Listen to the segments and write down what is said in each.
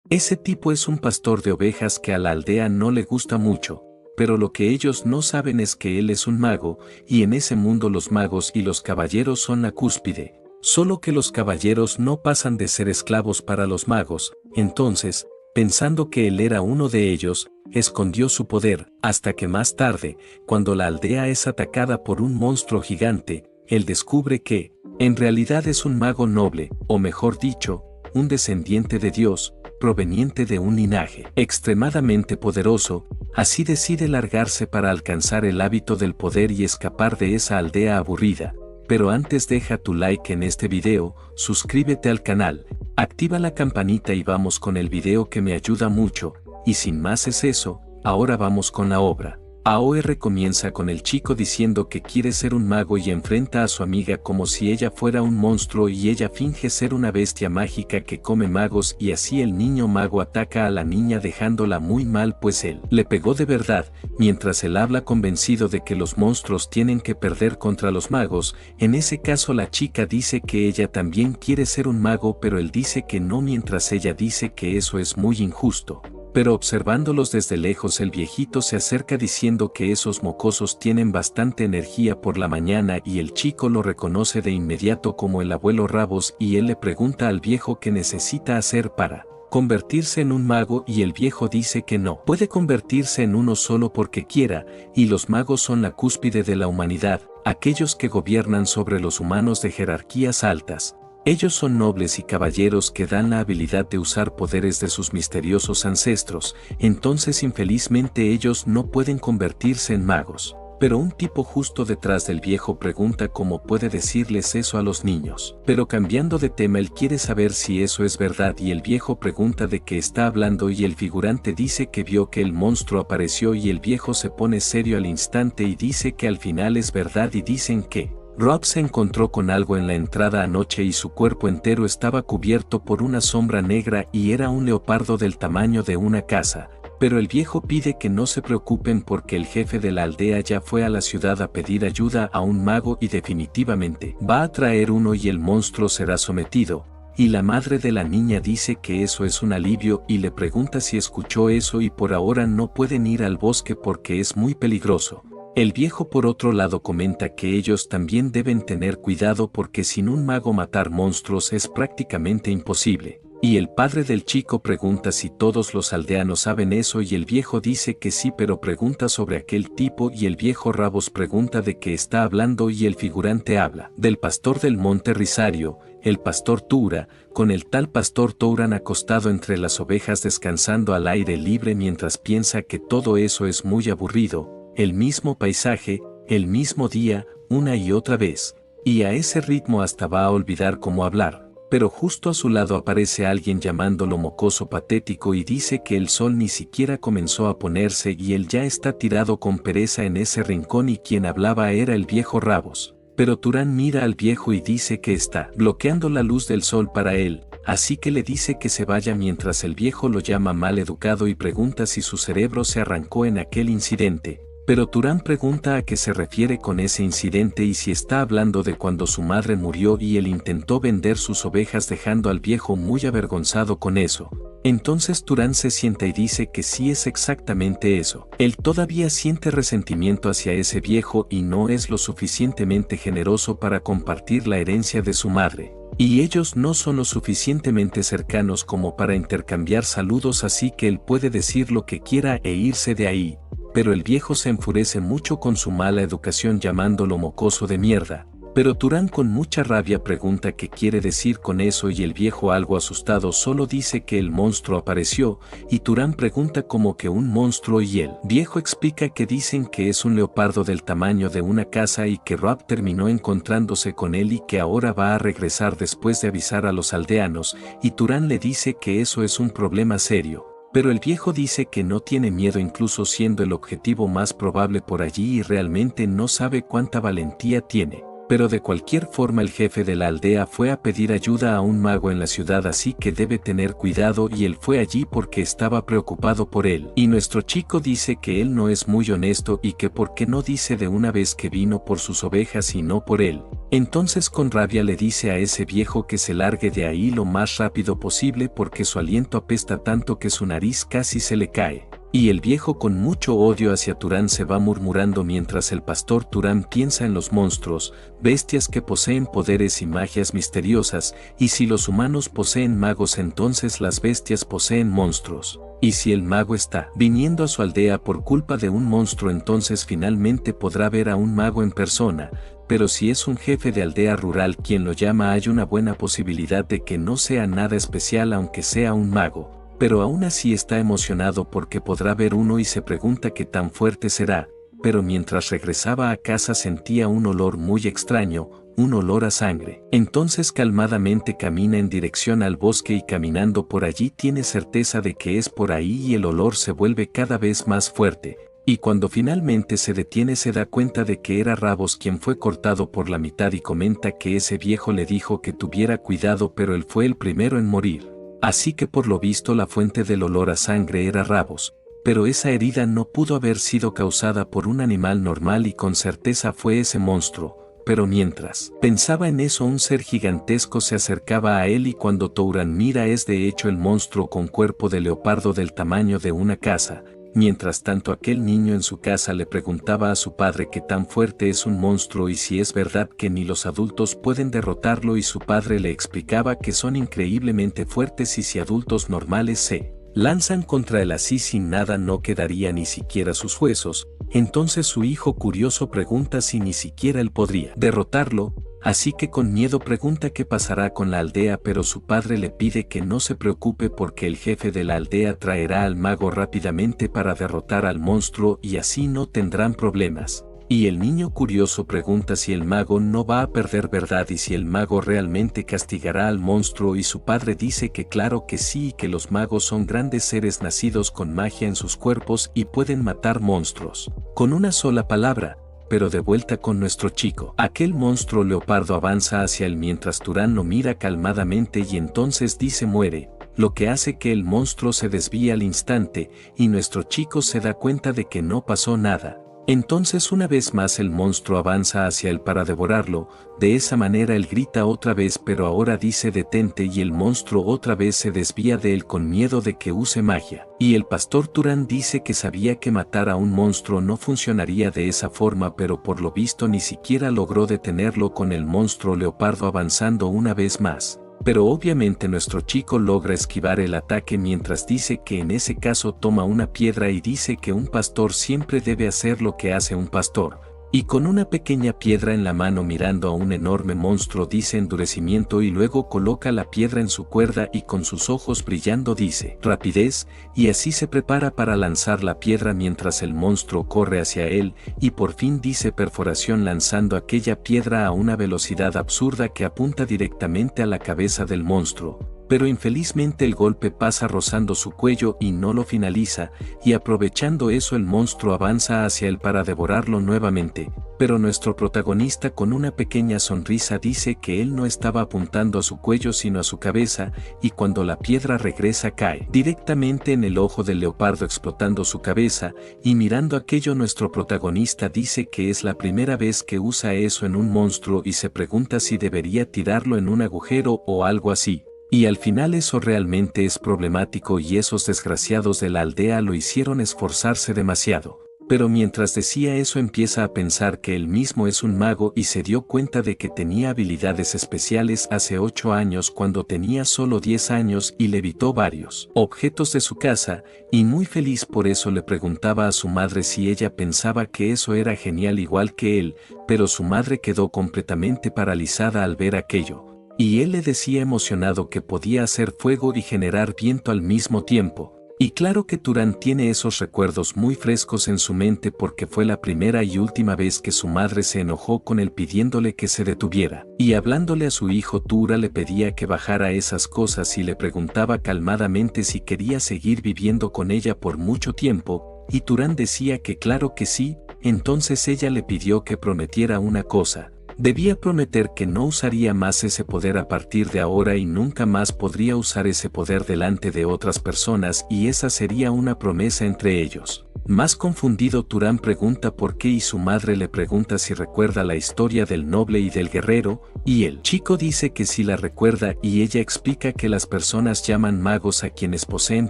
Ese tipo es un pastor de ovejas que a la aldea no le gusta mucho, pero lo que ellos no saben es que él es un mago, y en ese mundo los magos y los caballeros son la cúspide. Solo que los caballeros no pasan de ser esclavos para los magos. Entonces, pensando que él era uno de ellos, escondió su poder, hasta que más tarde, cuando la aldea es atacada por un monstruo gigante, él descubre que, en realidad es un mago noble, o mejor dicho, un descendiente de Dios, proveniente de un linaje extremadamente poderoso. Así decide largarse para alcanzar el hábito del poder y escapar de esa aldea aburrida. Pero antes deja tu like en este video, suscríbete al canal, activa la campanita y vamos con el video que me ayuda mucho, y sin más es eso, ahora vamos con la obra. AOR comienza con el chico diciendo que quiere ser un mago y enfrenta a su amiga como si ella fuera un monstruo y ella finge ser una bestia mágica que come magos y así el niño mago ataca a la niña dejándola muy mal pues él le pegó de verdad, mientras él habla convencido de que los monstruos tienen que perder contra los magos. En ese caso la chica dice que ella también quiere ser un mago pero él dice que no mientras ella dice que eso es muy injusto. Pero observándolos desde lejos el viejito se acerca diciendo que esos mocosos tienen bastante energía por la mañana y el chico lo reconoce de inmediato como el abuelo Rabos y él le pregunta al viejo qué necesita hacer para convertirse en un mago y el viejo dice que no puede convertirse en uno solo porque quiera, y los magos son la cúspide de la humanidad, aquellos que gobiernan sobre los humanos de jerarquías altas. Ellos son nobles y caballeros que dan la habilidad de usar poderes de sus misteriosos ancestros, entonces infelizmente ellos no pueden convertirse en magos. Pero un tipo justo detrás del viejo pregunta cómo puede decirles eso a los niños. Pero cambiando de tema él quiere saber si eso es verdad y el viejo pregunta de qué está hablando y el figurante dice que vio que el monstruo apareció y el viejo se pone serio al instante y dice que al final es verdad y dicen que Rob se encontró con algo en la entrada anoche y su cuerpo entero estaba cubierto por una sombra negra y era un leopardo del tamaño de una casa, pero el viejo pide que no se preocupen porque el jefe de la aldea ya fue a la ciudad a pedir ayuda a un mago y definitivamente va a traer uno y el monstruo será sometido. Y la madre de la niña dice que eso es un alivio y le pregunta si escuchó eso y por ahora no pueden ir al bosque porque es muy peligroso. El viejo por otro lado comenta que ellos también deben tener cuidado porque sin un mago matar monstruos es prácticamente imposible. Y el padre del chico pregunta si todos los aldeanos saben eso y el viejo dice que sí pero pregunta sobre aquel tipo y el viejo Rabos pregunta de qué está hablando y el figurante habla del pastor del monte Risario, el pastor Tura, con el tal pastor Touran acostado entre las ovejas descansando al aire libre mientras piensa que todo eso es muy aburrido. El mismo paisaje, el mismo día, una y otra vez, y a ese ritmo hasta va a olvidar cómo hablar, pero justo a su lado aparece alguien llamándolo mocoso patético y dice que el sol ni siquiera comenzó a ponerse y él ya está tirado con pereza en ese rincón y quien hablaba era el viejo Rabos. Pero Turán mira al viejo y dice que está bloqueando la luz del sol para él, así que le dice que se vaya mientras el viejo lo llama mal educado y pregunta si su cerebro se arrancó en aquel incidente. Pero Turán pregunta a qué se refiere con ese incidente y si está hablando de cuando su madre murió y él intentó vender sus ovejas dejando al viejo muy avergonzado con eso. Entonces Turán se sienta y dice que sí es exactamente eso. Él todavía siente resentimiento hacia ese viejo y no es lo suficientemente generoso para compartir la herencia de su madre. Y ellos no son lo suficientemente cercanos como para intercambiar saludos así que él puede decir lo que quiera e irse de ahí. Pero el viejo se enfurece mucho con su mala educación llamándolo mocoso de mierda. Pero Turán con mucha rabia pregunta qué quiere decir con eso y el viejo algo asustado solo dice que el monstruo apareció y Turán pregunta como que un monstruo y el viejo explica que dicen que es un leopardo del tamaño de una casa y que Rob terminó encontrándose con él y que ahora va a regresar después de avisar a los aldeanos y Turán le dice que eso es un problema serio. Pero el viejo dice que no tiene miedo incluso siendo el objetivo más probable por allí y realmente no sabe cuánta valentía tiene. Pero de cualquier forma el jefe de la aldea fue a pedir ayuda a un mago en la ciudad, así que debe tener cuidado, y él fue allí porque estaba preocupado por él. Y nuestro chico dice que él no es muy honesto y que por qué no dice de una vez que vino por sus ovejas y no por él. Entonces con rabia le dice a ese viejo que se largue de ahí lo más rápido posible porque su aliento apesta tanto que su nariz casi se le cae. Y el viejo con mucho odio hacia Turán se va murmurando mientras el pastor Turán piensa en los monstruos, bestias que poseen poderes y magias misteriosas, y si los humanos poseen magos entonces las bestias poseen monstruos. Y si el mago está viniendo a su aldea por culpa de un monstruo entonces finalmente podrá ver a un mago en persona, pero si es un jefe de aldea rural quien lo llama hay una buena posibilidad de que no sea nada especial aunque sea un mago. Pero aún así está emocionado porque podrá ver uno y se pregunta qué tan fuerte será, pero mientras regresaba a casa sentía un olor muy extraño, un olor a sangre. Entonces calmadamente camina en dirección al bosque y caminando por allí tiene certeza de que es por ahí y el olor se vuelve cada vez más fuerte. Y cuando finalmente se detiene se da cuenta de que era Rabos quien fue cortado por la mitad y comenta que ese viejo le dijo que tuviera cuidado pero él fue el primero en morir. Así que por lo visto la fuente del olor a sangre era Rabos, pero esa herida no pudo haber sido causada por un animal normal y con certeza fue ese monstruo. Pero mientras pensaba en eso un ser gigantesco se acercaba a él y cuando Touran mira es de hecho el monstruo con cuerpo de leopardo del tamaño de una casa. Mientras tanto aquel niño en su casa le preguntaba a su padre qué tan fuerte es un monstruo y si es verdad que ni los adultos pueden derrotarlo y su padre le explicaba que son increíblemente fuertes y si adultos normales se lanzan contra él así sin nada no quedaría ni siquiera sus huesos. Entonces su hijo curioso pregunta si ni siquiera él podría derrotarlo. Así que con miedo pregunta qué pasará con la aldea pero su padre le pide que no se preocupe porque el jefe de la aldea traerá al mago rápidamente para derrotar al monstruo y así no tendrán problemas. Y el niño curioso pregunta si el mago no va a perder verdad y si el mago realmente castigará al monstruo y su padre dice que claro que sí y que los magos son grandes seres nacidos con magia en sus cuerpos y pueden matar monstruos con una sola palabra. Pero de vuelta con nuestro chico. Aquel monstruo leopardo avanza hacia él mientras Turán lo mira calmadamente y entonces dice muere, lo que hace que el monstruo se desvíe al instante y nuestro chico se da cuenta de que no pasó nada. Entonces una vez más el monstruo avanza hacia él para devorarlo, de esa manera él grita otra vez pero ahora dice detente y el monstruo otra vez se desvía de él con miedo de que use magia. Y el pastor Turán dice que sabía que matar a un monstruo no funcionaría de esa forma pero por lo visto ni siquiera logró detenerlo con el monstruo leopardo avanzando una vez más. Pero obviamente nuestro chico logra esquivar el ataque mientras dice que en ese caso toma una piedra y dice que un pastor siempre debe hacer lo que hace un pastor. Y con una pequeña piedra en la mano mirando a un enorme monstruo dice endurecimiento y luego coloca la piedra en su cuerda y con sus ojos brillando dice rapidez y así se prepara para lanzar la piedra mientras el monstruo corre hacia él y por fin dice perforación lanzando aquella piedra a una velocidad absurda que apunta directamente a la cabeza del monstruo. Pero infelizmente el golpe pasa rozando su cuello y no lo finaliza, y aprovechando eso el monstruo avanza hacia él para devorarlo nuevamente, pero nuestro protagonista con una pequeña sonrisa dice que él no estaba apuntando a su cuello sino a su cabeza, y cuando la piedra regresa cae directamente en el ojo del leopardo explotando su cabeza, y mirando aquello nuestro protagonista dice que es la primera vez que usa eso en un monstruo y se pregunta si debería tirarlo en un agujero o algo así. Y al final eso realmente es problemático y esos desgraciados de la aldea lo hicieron esforzarse demasiado. Pero mientras decía eso empieza a pensar que él mismo es un mago y se dio cuenta de que tenía habilidades especiales hace 8 años cuando tenía solo 10 años y levitó varios objetos de su casa, y muy feliz por eso le preguntaba a su madre si ella pensaba que eso era genial igual que él, pero su madre quedó completamente paralizada al ver aquello. Y él le decía emocionado que podía hacer fuego y generar viento al mismo tiempo. Y claro que Turán tiene esos recuerdos muy frescos en su mente porque fue la primera y última vez que su madre se enojó con él pidiéndole que se detuviera. Y hablándole a su hijo Tura le pedía que bajara esas cosas y le preguntaba calmadamente si quería seguir viviendo con ella por mucho tiempo, y Turán decía que claro que sí, entonces ella le pidió que prometiera una cosa. Debía prometer que no usaría más ese poder a partir de ahora y nunca más podría usar ese poder delante de otras personas, y esa sería una promesa entre ellos. Más confundido, Turán pregunta por qué y su madre le pregunta si recuerda la historia del noble y del guerrero, y el chico dice que sí la recuerda, y ella explica que las personas llaman magos a quienes poseen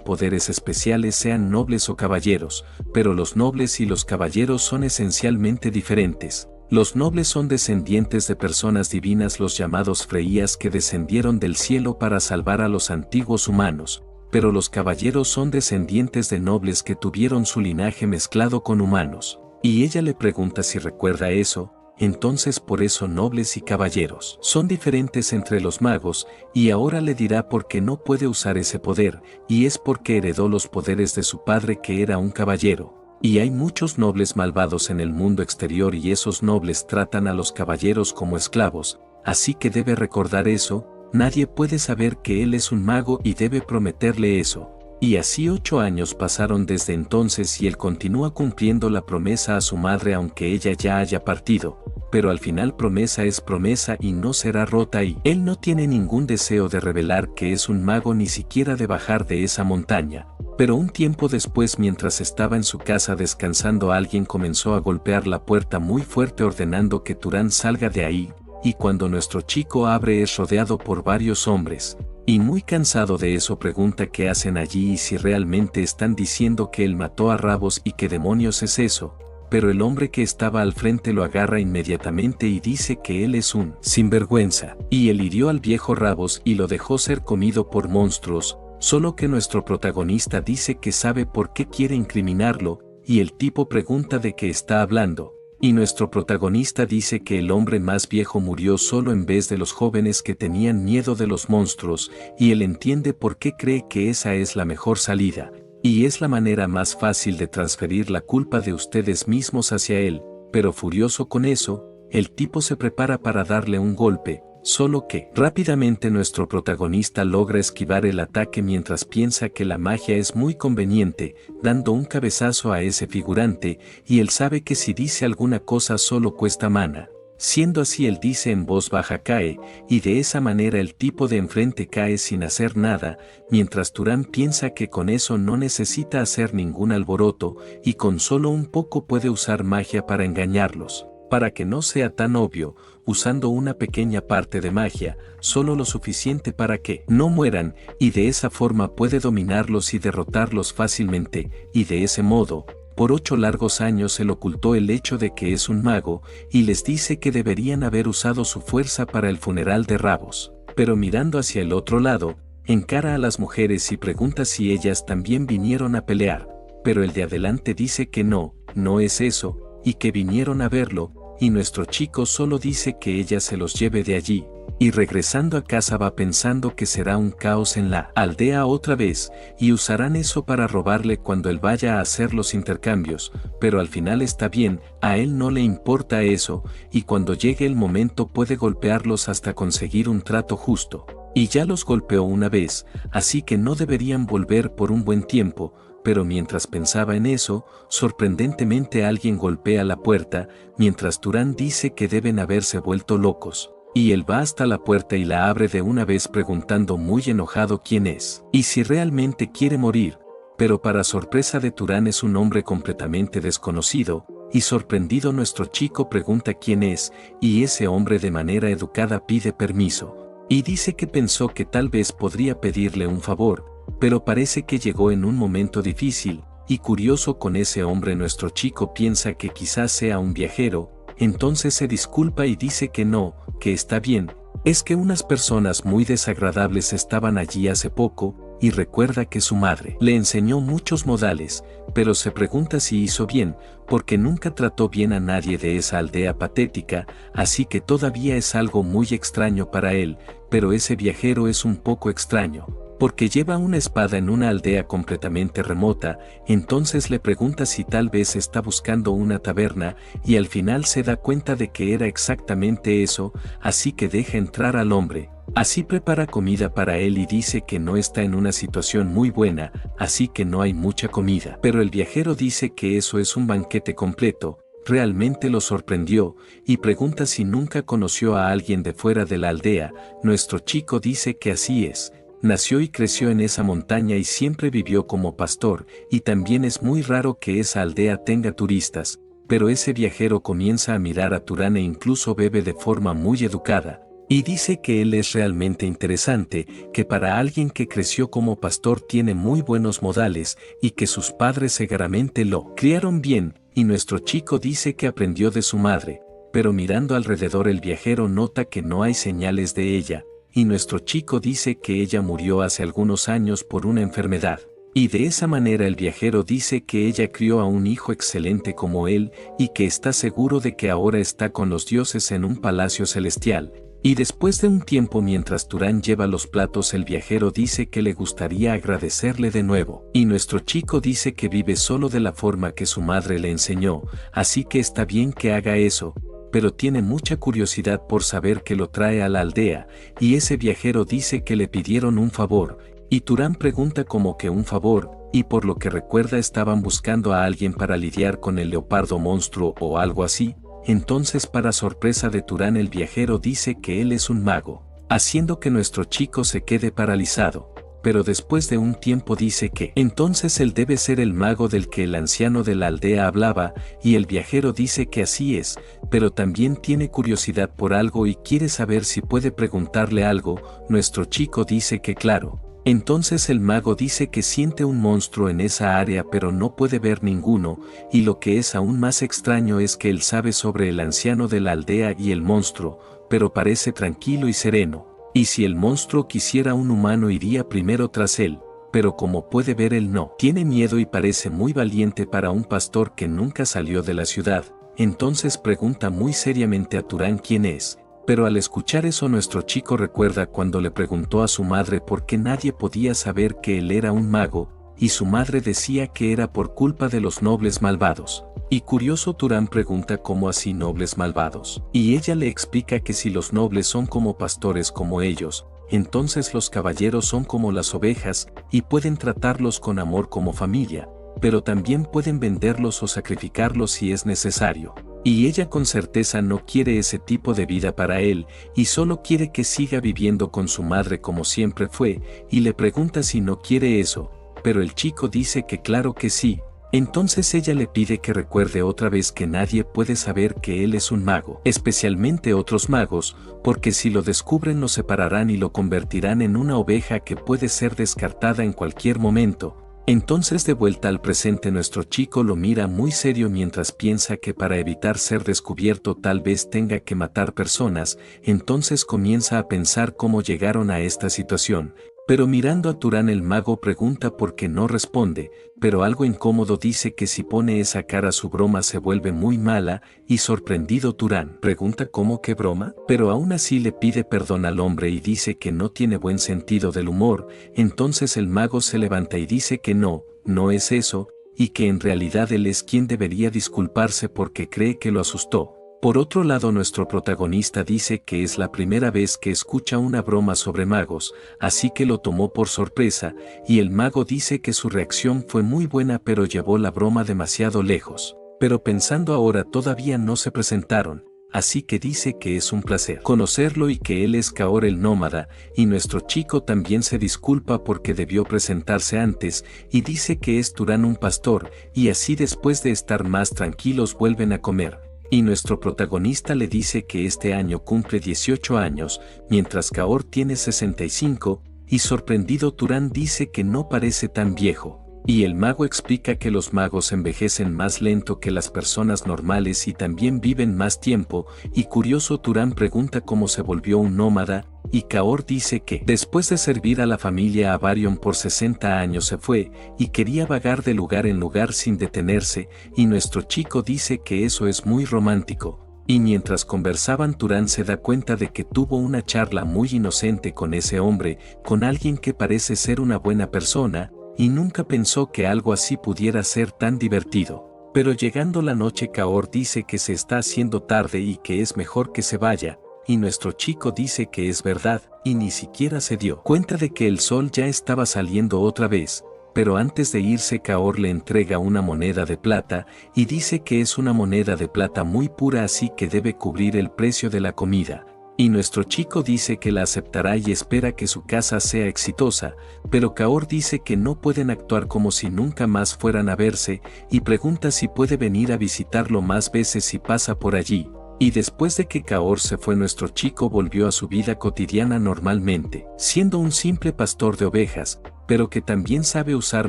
poderes especiales, sean nobles o caballeros, pero los nobles y los caballeros son esencialmente diferentes. Los nobles son descendientes de personas divinas, los llamados freías, que descendieron del cielo para salvar a los antiguos humanos, pero los caballeros son descendientes de nobles que tuvieron su linaje mezclado con humanos. Y ella le pregunta si recuerda eso. Entonces por eso nobles y caballeros son diferentes entre los magos, y ahora le dirá por qué no puede usar ese poder, y es porque heredó los poderes de su padre, que era un caballero. Y hay muchos nobles malvados en el mundo exterior, y esos nobles tratan a los caballeros como esclavos, así que debe recordar eso. Nadie puede saber que él es un mago y debe prometerle eso. Y así 8 años pasaron desde entonces, y él continúa cumpliendo la promesa a su madre aunque ella ya haya partido, pero al final promesa es promesa y no será rota, y él no tiene ningún deseo de revelar que es un mago, ni siquiera de bajar de esa montaña. Pero un tiempo después, mientras estaba en su casa descansando, alguien comenzó a golpear la puerta muy fuerte ordenando que Turán salga de ahí, y cuando nuestro chico abre es rodeado por varios hombres. Y muy cansado de eso pregunta qué hacen allí y si realmente están diciendo que él mató a Rabos y qué demonios es eso, pero el hombre que estaba al frente lo agarra inmediatamente y dice que él es un sinvergüenza, y él hirió al viejo Rabos y lo dejó ser comido por monstruos, solo que nuestro protagonista dice que sabe por qué quiere incriminarlo, y el tipo pregunta de qué está hablando. Y nuestro protagonista dice que el hombre más viejo murió solo en vez de los jóvenes que tenían miedo de los monstruos, y él entiende por qué, cree que esa es la mejor salida, y es la manera más fácil de transferir la culpa de ustedes mismos hacia él. Pero furioso con eso, el tipo se prepara para darle un golpe, solo que rápidamente nuestro protagonista logra esquivar el ataque mientras piensa que la magia es muy conveniente, dando un cabezazo a ese figurante, y él sabe que si dice alguna cosa solo cuesta mana. Siendo así, él dice en voz baja cae, y de esa manera el tipo de enfrente cae sin hacer nada, mientras Turán piensa que con eso no necesita hacer ningún alboroto, y con solo un poco puede usar magia para engañarlos. Para que no sea tan obvio, usando una pequeña parte de magia, solo lo suficiente para que no mueran, y de esa forma puede dominarlos y derrotarlos fácilmente, y de ese modo, por 8 largos años él ocultó el hecho de que es un mago, y les dice que deberían haber usado su fuerza para el funeral de Rabos. Pero mirando hacia el otro lado, encara a las mujeres y pregunta si ellas también vinieron a pelear, pero el de adelante dice que no, no es eso, y que vinieron a verlo, y nuestro chico solo dice que ella se los lleve de allí, y regresando a casa va pensando que será un caos en la aldea otra vez, y usarán eso para robarle cuando él vaya a hacer los intercambios, pero al final está bien, a él no le importa eso, y cuando llegue el momento puede golpearlos hasta conseguir un trato justo. Y ya los golpeó una vez, así que no deberían volver por un buen tiempo. Pero mientras pensaba en eso, sorprendentemente alguien golpea la puerta, mientras Turán dice que deben haberse vuelto locos. Y él va hasta la puerta y la abre de una vez preguntando muy enojado quién es, y si realmente quiere morir. Pero para sorpresa de Turán es un hombre completamente desconocido, y sorprendido nuestro chico pregunta quién es, y ese hombre de manera educada pide permiso. Y dice que pensó que tal vez podría pedirle un favor, pero parece que llegó en un momento difícil, y curioso con ese hombre nuestro chico piensa que quizás sea un viajero, entonces se disculpa y dice que no, que está bien, es que unas personas muy desagradables estaban allí hace poco, y recuerda que su madre le enseñó muchos modales, pero se pregunta si hizo bien, porque nunca trató bien a nadie de esa aldea patética, así que todavía es algo muy extraño para él, pero ese viajero es un poco extraño, porque lleva una espada en una aldea completamente remota, entonces le pregunta si tal vez está buscando una taberna, y al final se da cuenta de que era exactamente eso, así que deja entrar al hombre. Así prepara comida para él y dice que no está en una situación muy buena, así que no hay mucha comida. Pero el viajero dice que eso es un banquete completo, realmente lo sorprendió, y pregunta si nunca conoció a alguien de fuera de la aldea. Nuestro chico dice que así es. Nació y creció en esa montaña y siempre vivió como pastor, y también es muy raro que esa aldea tenga turistas, pero ese viajero comienza a mirar a Turán e incluso bebe de forma muy educada, y dice que él es realmente interesante, que para alguien que creció como pastor tiene muy buenos modales, y que sus padres seguramente lo criaron bien, y nuestro chico dice que aprendió de su madre, pero mirando alrededor el viajero nota que no hay señales de ella, y nuestro chico dice que ella murió hace algunos años por una enfermedad. Y de esa manera el viajero dice que ella crió a un hijo excelente como él, y que está seguro de que ahora está con los dioses en un palacio celestial. Y después de un tiempo mientras Turán lleva los platos el viajero dice que le gustaría agradecerle de nuevo. Y nuestro chico dice que vive solo de la forma que su madre le enseñó, así que está bien que haga eso, pero tiene mucha curiosidad por saber qué lo trae a la aldea, y ese viajero dice que le pidieron un favor, y Turán pregunta como que un favor, y por lo que recuerda estaban buscando a alguien para lidiar con el leopardo monstruo o algo así. Entonces para sorpresa de Turán el viajero dice que él es un mago, haciendo que nuestro chico se quede paralizado, pero después de un tiempo dice que entonces él debe ser el mago del que el anciano de la aldea hablaba, y el viajero dice que así es, pero también tiene curiosidad por algo y quiere saber si puede preguntarle algo. Nuestro chico dice que claro. Entonces el mago dice que siente un monstruo en esa área pero no puede ver ninguno, y lo que es aún más extraño es que él sabe sobre el anciano de la aldea y el monstruo, pero parece tranquilo y sereno, y si el monstruo quisiera un humano iría primero tras él, pero como puede ver él no tiene miedo y parece muy valiente para un pastor que nunca salió de la ciudad. Entonces pregunta muy seriamente a Turán quién es. Pero al escuchar eso nuestro chico recuerda cuando le preguntó a su madre por qué nadie podía saber que él era un mago, y su madre decía que era por culpa de los nobles malvados. Y curioso Turán pregunta cómo así nobles malvados, y ella le explica que si los nobles son como pastores como ellos, entonces los caballeros son como las ovejas, y pueden tratarlos con amor como familia, pero también pueden venderlos o sacrificarlos si es necesario. Y ella con certeza no quiere ese tipo de vida para él, y solo quiere que siga viviendo con su madre como siempre fue, y le pregunta si no quiere eso, pero el chico dice que claro que sí. Entonces ella le pide que recuerde otra vez que nadie puede saber que él es un mago, especialmente otros magos, porque si lo descubren lo separarán y lo convertirán en una oveja que puede ser descartada en cualquier momento. Entonces de vuelta al presente nuestro chico lo mira muy serio mientras piensa que para evitar ser descubierto tal vez tenga que matar personas, entonces comienza a pensar cómo llegaron a esta situación, pero mirando a Turán el mago pregunta por qué no responde, pero algo incómodo dice que si pone esa cara su broma se vuelve muy mala, y sorprendido Turán pregunta cómo que broma, pero aún así le pide perdón al hombre y dice que no tiene buen sentido del humor. Entonces el mago se levanta y dice que no es eso, y que en realidad él es quien debería disculparse porque cree que lo asustó. Por otro lado nuestro protagonista dice que es la primera vez que escucha una broma sobre magos, así que lo tomó por sorpresa, y el mago dice que su reacción fue muy buena pero llevó la broma demasiado lejos. Pero pensando ahora todavía no se presentaron, así que dice que es un placer conocerlo y que él es Kaor el nómada, y nuestro chico también se disculpa porque debió presentarse antes, y dice que es Turán un pastor, y así después de estar más tranquilos vuelven a comer. Y nuestro protagonista le dice que este año cumple 18 años, mientras Kaor tiene 65, y sorprendido Turán dice que no parece tan viejo. Y el mago explica que los magos envejecen más lento que las personas normales y también viven más tiempo, y curioso Turán pregunta cómo se volvió un nómada, y Kaor dice que después de servir a la familia Avarion por 60 años se fue, y quería vagar de lugar en lugar sin detenerse, y nuestro chico dice que eso es muy romántico. Y mientras conversaban Turán se da cuenta de que tuvo una charla muy inocente con ese hombre, con alguien que parece ser una buena persona, y nunca pensó que algo así pudiera ser tan divertido. Pero llegando la noche Kaor dice que se está haciendo tarde y que es mejor que se vaya, y nuestro chico dice que es verdad, y ni siquiera se dio cuenta de que el sol ya estaba saliendo otra vez, pero antes de irse Kaor le entrega una moneda de plata y dice que es una moneda de plata muy pura así que debe cubrir el precio de la comida. Y nuestro chico dice que la aceptará y espera que su casa sea exitosa, pero Kaor dice que no pueden actuar como si nunca más fueran a verse y pregunta si puede venir a visitarlo más veces si pasa por allí. Y después de que Kaor se fue nuestro chico volvió a su vida cotidiana normalmente, siendo un simple pastor de ovejas, pero que también sabe usar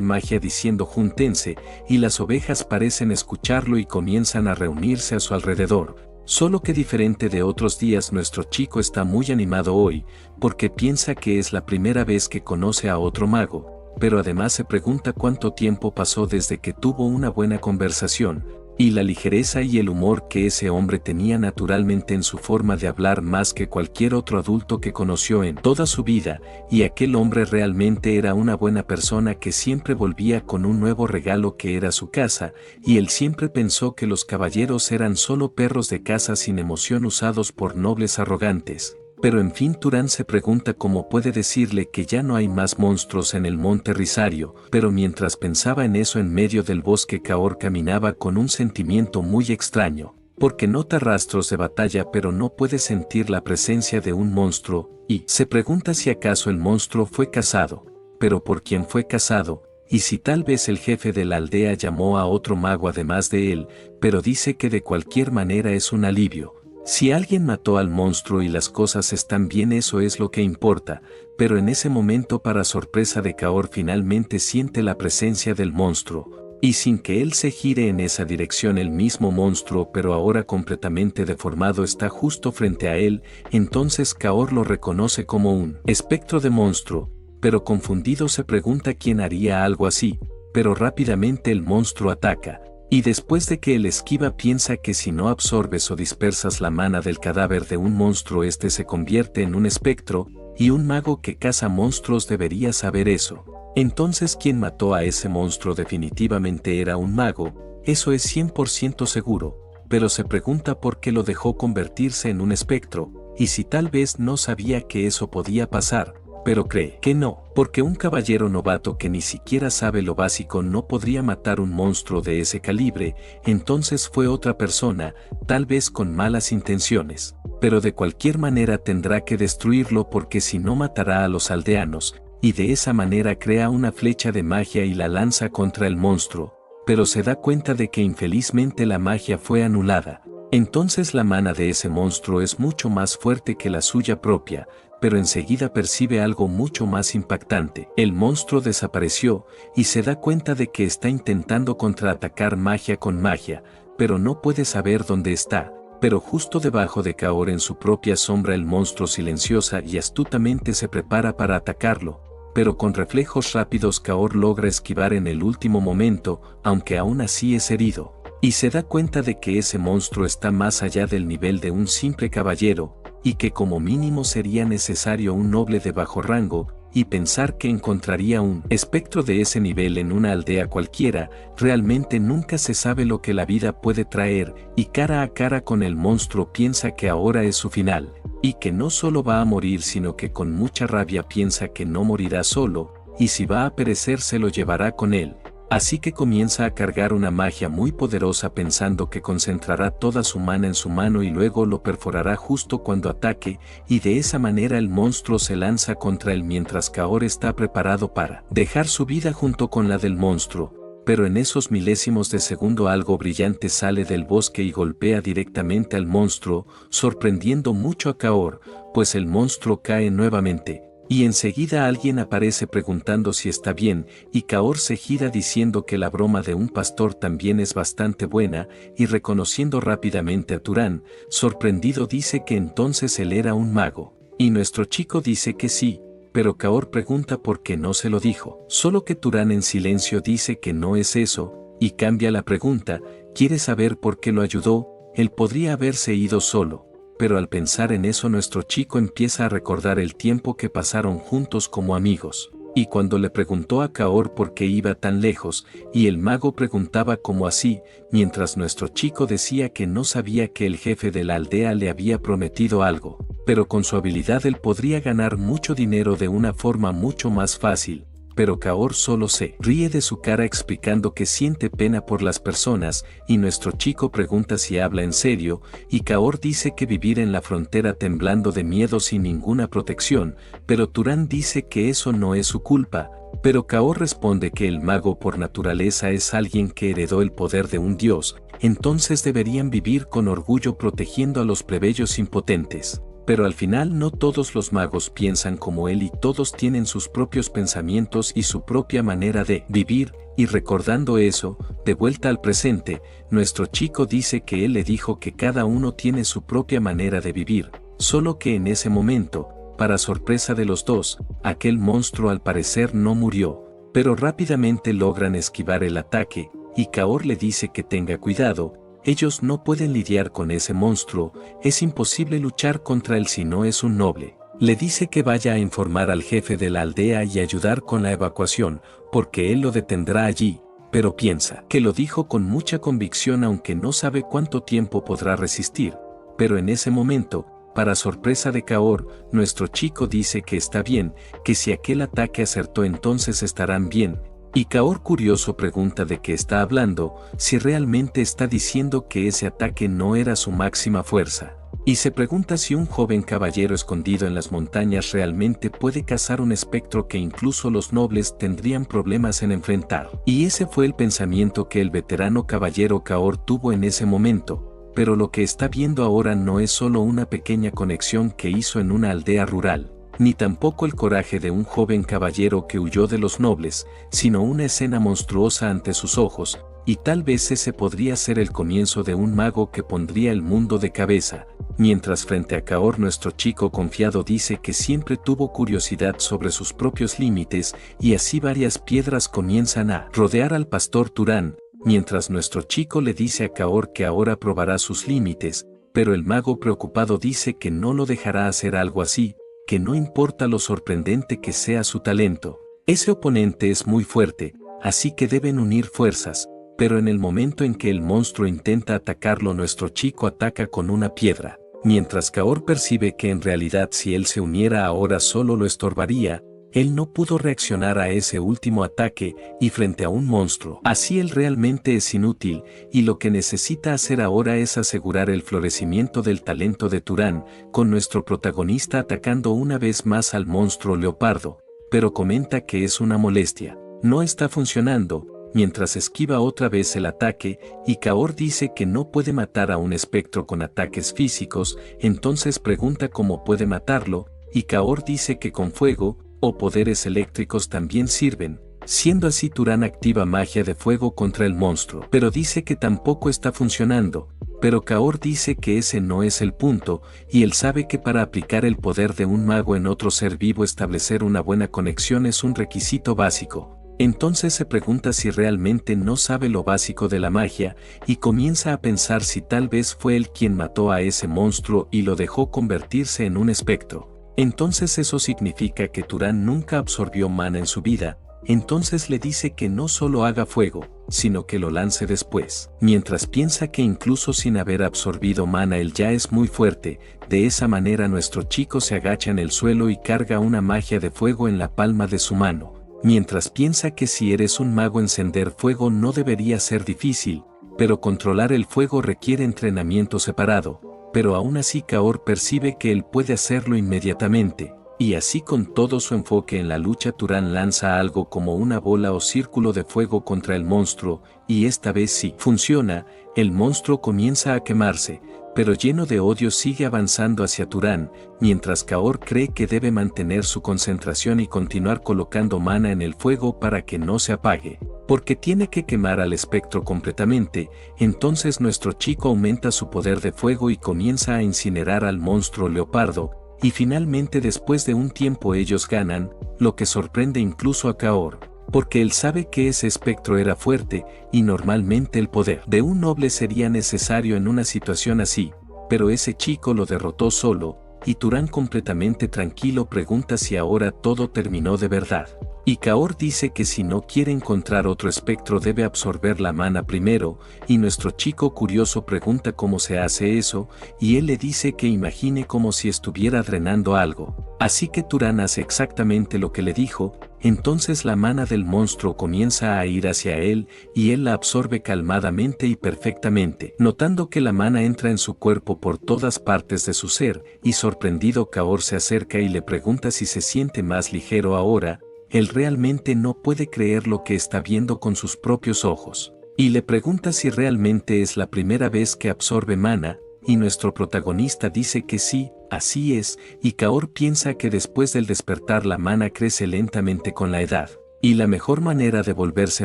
magia diciendo júntense, y las ovejas parecen escucharlo y comienzan a reunirse a su alrededor. Solo que diferente de otros días nuestro chico está muy animado hoy, porque piensa que es la primera vez que conoce a otro mago, pero además se pregunta cuánto tiempo pasó desde que tuvo una buena conversación, y la ligereza y el humor que ese hombre tenía naturalmente en su forma de hablar más que cualquier otro adulto que conoció en toda su vida, y aquel hombre realmente era una buena persona que siempre volvía con un nuevo regalo que era su casa, y él siempre pensó que los caballeros eran solo perros de caza sin emoción usados por nobles arrogantes. Pero en fin Turán se pregunta cómo puede decirle que ya no hay más monstruos en el monte Risario, pero mientras pensaba en eso en medio del bosque Kaor caminaba con un sentimiento muy extraño, porque nota rastros de batalla pero no puede sentir la presencia de un monstruo, y se pregunta si acaso el monstruo fue cazado, pero por quién fue cazado, y si tal vez el jefe de la aldea llamó a otro mago además de él, pero dice que de cualquier manera es un alivio. Si alguien mató al monstruo y las cosas están bien eso es lo que importa, pero en ese momento para sorpresa de Kaor finalmente siente la presencia del monstruo, y sin que él se gire en esa dirección el mismo monstruo pero ahora completamente deformado está justo frente a él, entonces Kaor lo reconoce como un espectro de monstruo, pero confundido se pregunta quién haría algo así, pero rápidamente el monstruo ataca. Y después de que él esquiva piensa que si no absorbes o dispersas la mana del cadáver de un monstruo este se convierte en un espectro, y un mago que caza monstruos debería saber eso. Entonces quien mató a ese monstruo definitivamente era un mago, eso es 100% seguro, pero se pregunta por qué lo dejó convertirse en un espectro, y si tal vez no sabía que eso podía pasar. Pero cree que no, porque un caballero novato que ni siquiera sabe lo básico no podría matar un monstruo de ese calibre, entonces fue otra persona, tal vez con malas intenciones, pero de cualquier manera tendrá que destruirlo porque si no matará a los aldeanos, y de esa manera crea una flecha de magia y la lanza contra el monstruo, pero se da cuenta de que infelizmente la magia fue anulada. Entonces la mana de ese monstruo es mucho más fuerte que la suya propia, pero enseguida percibe algo mucho más impactante. El monstruo desapareció y se da cuenta de que está intentando contraatacar magia con magia, pero no puede saber dónde está. Pero justo debajo de Kaor en su propia sombra el monstruo silenciosa y astutamente se prepara para atacarlo, pero con reflejos rápidos Kaor logra esquivar en el último momento, aunque aún así es herido. Y se da cuenta de que ese monstruo está más allá del nivel de un simple caballero, y que como mínimo sería necesario un noble de bajo rango, y pensar que encontraría un espectro de ese nivel en una aldea cualquiera, realmente nunca se sabe lo que la vida puede traer, y cara a cara con el monstruo piensa que ahora es su final, y que no solo va a morir sino que con mucha rabia piensa que no morirá solo, y si va a perecer se lo llevará con él. Así que comienza a cargar una magia muy poderosa pensando que concentrará toda su mana en su mano y luego lo perforará justo cuando ataque, y de esa manera el monstruo se lanza contra él mientras Kaor está preparado para dejar su vida junto con la del monstruo. Pero en esos milésimos de segundo algo brillante sale del bosque y golpea directamente al monstruo, sorprendiendo mucho a Kaor, pues el monstruo cae nuevamente. Y enseguida alguien aparece preguntando si está bien, y Kaor se gira diciendo que la broma de un pastor también es bastante buena, y reconociendo rápidamente a Turán, sorprendido dice que entonces él era un mago. Y nuestro chico dice que sí, pero Kaor pregunta por qué no se lo dijo. Solo que Turán en silencio dice que no es eso, y cambia la pregunta, quiere saber por qué lo ayudó, él podría haberse ido solo. Pero al pensar en eso nuestro chico empieza a recordar el tiempo que pasaron juntos como amigos, y cuando le preguntó a Kaor por qué iba tan lejos, y el mago preguntaba cómo así, mientras nuestro chico decía que no sabía que el jefe de la aldea le había prometido algo, pero con su habilidad él podría ganar mucho dinero de una forma mucho más fácil, pero Kaor solo se ríe de su cara explicando que siente pena por las personas, y nuestro chico pregunta si habla en serio, y Kaor dice que vivir en la frontera temblando de miedo sin ninguna protección, pero Turan dice que eso no es su culpa, pero Kaor responde que el mago por naturaleza es alguien que heredó el poder de un dios, entonces deberían vivir con orgullo protegiendo a los plebeyos impotentes. Pero al final no todos los magos piensan como él y todos tienen sus propios pensamientos y su propia manera de vivir, y recordando eso, de vuelta al presente, nuestro chico dice que él le dijo que cada uno tiene su propia manera de vivir, solo que en ese momento, para sorpresa de los dos, aquel monstruo al parecer no murió, pero rápidamente logran esquivar el ataque, y Kaor le dice que tenga cuidado. Ellos no pueden lidiar con ese monstruo, es imposible luchar contra él si no es un noble. Le dice que vaya a informar al jefe de la aldea y ayudar con la evacuación, porque él lo detendrá allí, pero piensa que lo dijo con mucha convicción aunque no sabe cuánto tiempo podrá resistir. Pero en ese momento, para sorpresa de Kaor, nuestro chico dice que está bien, que si aquel ataque acertó entonces estarán bien. Y Kaor curioso pregunta de qué está hablando, si realmente está diciendo que ese ataque no era su máxima fuerza. Y se pregunta si un joven caballero escondido en las montañas realmente puede cazar un espectro que incluso los nobles tendrían problemas en enfrentar. Y ese fue el pensamiento que el veterano caballero Kaor tuvo en ese momento, pero lo que está viendo ahora no es solo una pequeña conexión que hizo en una aldea rural, ni tampoco el coraje de un joven caballero que huyó de los nobles, sino una escena monstruosa ante sus ojos, y tal vez ese podría ser el comienzo de un mago que pondría el mundo de cabeza. Mientras frente a Kaor nuestro chico confiado dice que siempre tuvo curiosidad sobre sus propios límites, y así varias piedras comienzan a rodear al pastor Turan, mientras nuestro chico le dice a Kaor que ahora probará sus límites, pero el mago preocupado dice que no lo dejará hacer algo así, que no importa lo sorprendente que sea su talento, ese oponente es muy fuerte, así que deben unir fuerzas, pero en el momento en que el monstruo intenta atacarlo nuestro chico ataca con una piedra, mientras Kaor percibe que en realidad si él se uniera ahora solo lo estorbaría, él no pudo reaccionar a ese último ataque y frente a un monstruo. Así él realmente es inútil y lo que necesita hacer ahora es asegurar el florecimiento del talento de Turan, con nuestro protagonista atacando una vez más al monstruo leopardo, pero comenta que es una molestia. No está funcionando, mientras esquiva otra vez el ataque y Kaor dice que no puede matar a un espectro con ataques físicos, entonces pregunta cómo puede matarlo y Kaor dice que con fuego o poderes eléctricos también sirven, siendo así Turan activa magia de fuego contra el monstruo, pero dice que tampoco está funcionando, pero Kaor dice que ese no es el punto, y él sabe que para aplicar el poder de un mago en otro ser vivo establecer una buena conexión es un requisito básico. Entonces se pregunta si realmente no sabe lo básico de la magia, y comienza a pensar si tal vez fue él quien mató a ese monstruo y lo dejó convertirse en un espectro. Entonces eso significa que Turan nunca absorbió mana en su vida, entonces le dice que no solo haga fuego, sino que lo lance después. Mientras piensa que incluso sin haber absorbido mana él ya es muy fuerte, de esa manera nuestro chico se agacha en el suelo y carga una magia de fuego en la palma de su mano. Mientras piensa que si eres un mago encender fuego no debería ser difícil, pero controlar el fuego requiere entrenamiento separado. Pero aún así Kaor percibe que él puede hacerlo inmediatamente, y así con todo su enfoque en la lucha Turan lanza algo como una bola o círculo de fuego contra el monstruo, y esta vez sí funciona, el monstruo comienza a quemarse, pero lleno de odio sigue avanzando hacia Turan, mientras Kaor cree que debe mantener su concentración y continuar colocando mana en el fuego para que no se apague. Porque tiene que quemar al espectro completamente, entonces nuestro chico aumenta su poder de fuego y comienza a incinerar al monstruo leopardo, y finalmente después de un tiempo ellos ganan, lo que sorprende incluso a Kaor, porque él sabe que ese espectro era fuerte, y normalmente el poder de un noble sería necesario en una situación así, pero ese chico lo derrotó solo, y Turan completamente tranquilo pregunta si ahora todo terminó de verdad. Y Kaor dice que si no quiere encontrar otro espectro debe absorber la mana primero, y nuestro chico curioso pregunta cómo se hace eso, y él le dice que imagine como si estuviera drenando algo. Así que Turan hace exactamente lo que le dijo, entonces la mana del monstruo comienza a ir hacia él, y él la absorbe calmadamente y perfectamente, notando que la mana entra en su cuerpo por todas partes de su ser, y sorprendido Kaor se acerca y le pregunta si se siente más ligero ahora. Él realmente no puede creer lo que está viendo con sus propios ojos, y le pregunta si realmente es la primera vez que absorbe mana, y nuestro protagonista dice que sí, así es, y Kaor piensa que después del despertar la mana crece lentamente con la edad, y la mejor manera de volverse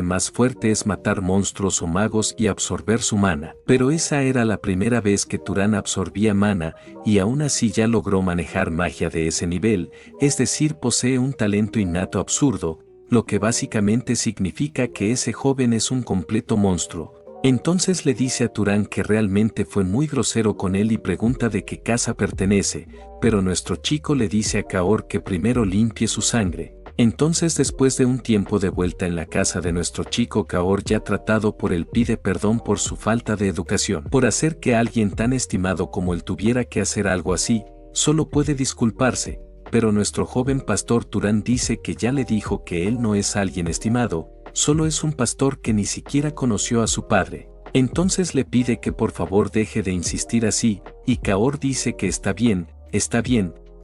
más fuerte es matar monstruos o magos y absorber su mana. Pero esa era la primera vez que Turan absorbía mana, y aún así ya logró manejar magia de ese nivel, es decir, posee un talento innato absurdo, lo que básicamente significa que ese joven es un completo monstruo. Entonces le dice a Turan que realmente fue muy grosero con él y pregunta de qué casa pertenece, pero nuestro chico le dice a Kaor que primero limpie su sangre. Entonces después de un tiempo de vuelta en la casa de nuestro chico Kaor ya tratado por él pide perdón por su falta de educación. Por hacer que alguien tan estimado como él tuviera que hacer algo así, solo puede disculparse, pero nuestro joven pastor Turan dice que ya le dijo que él no es alguien estimado, solo es un pastor que ni siquiera conoció a su padre. Entonces le pide que por favor deje de insistir así, y Kaor dice que está bien,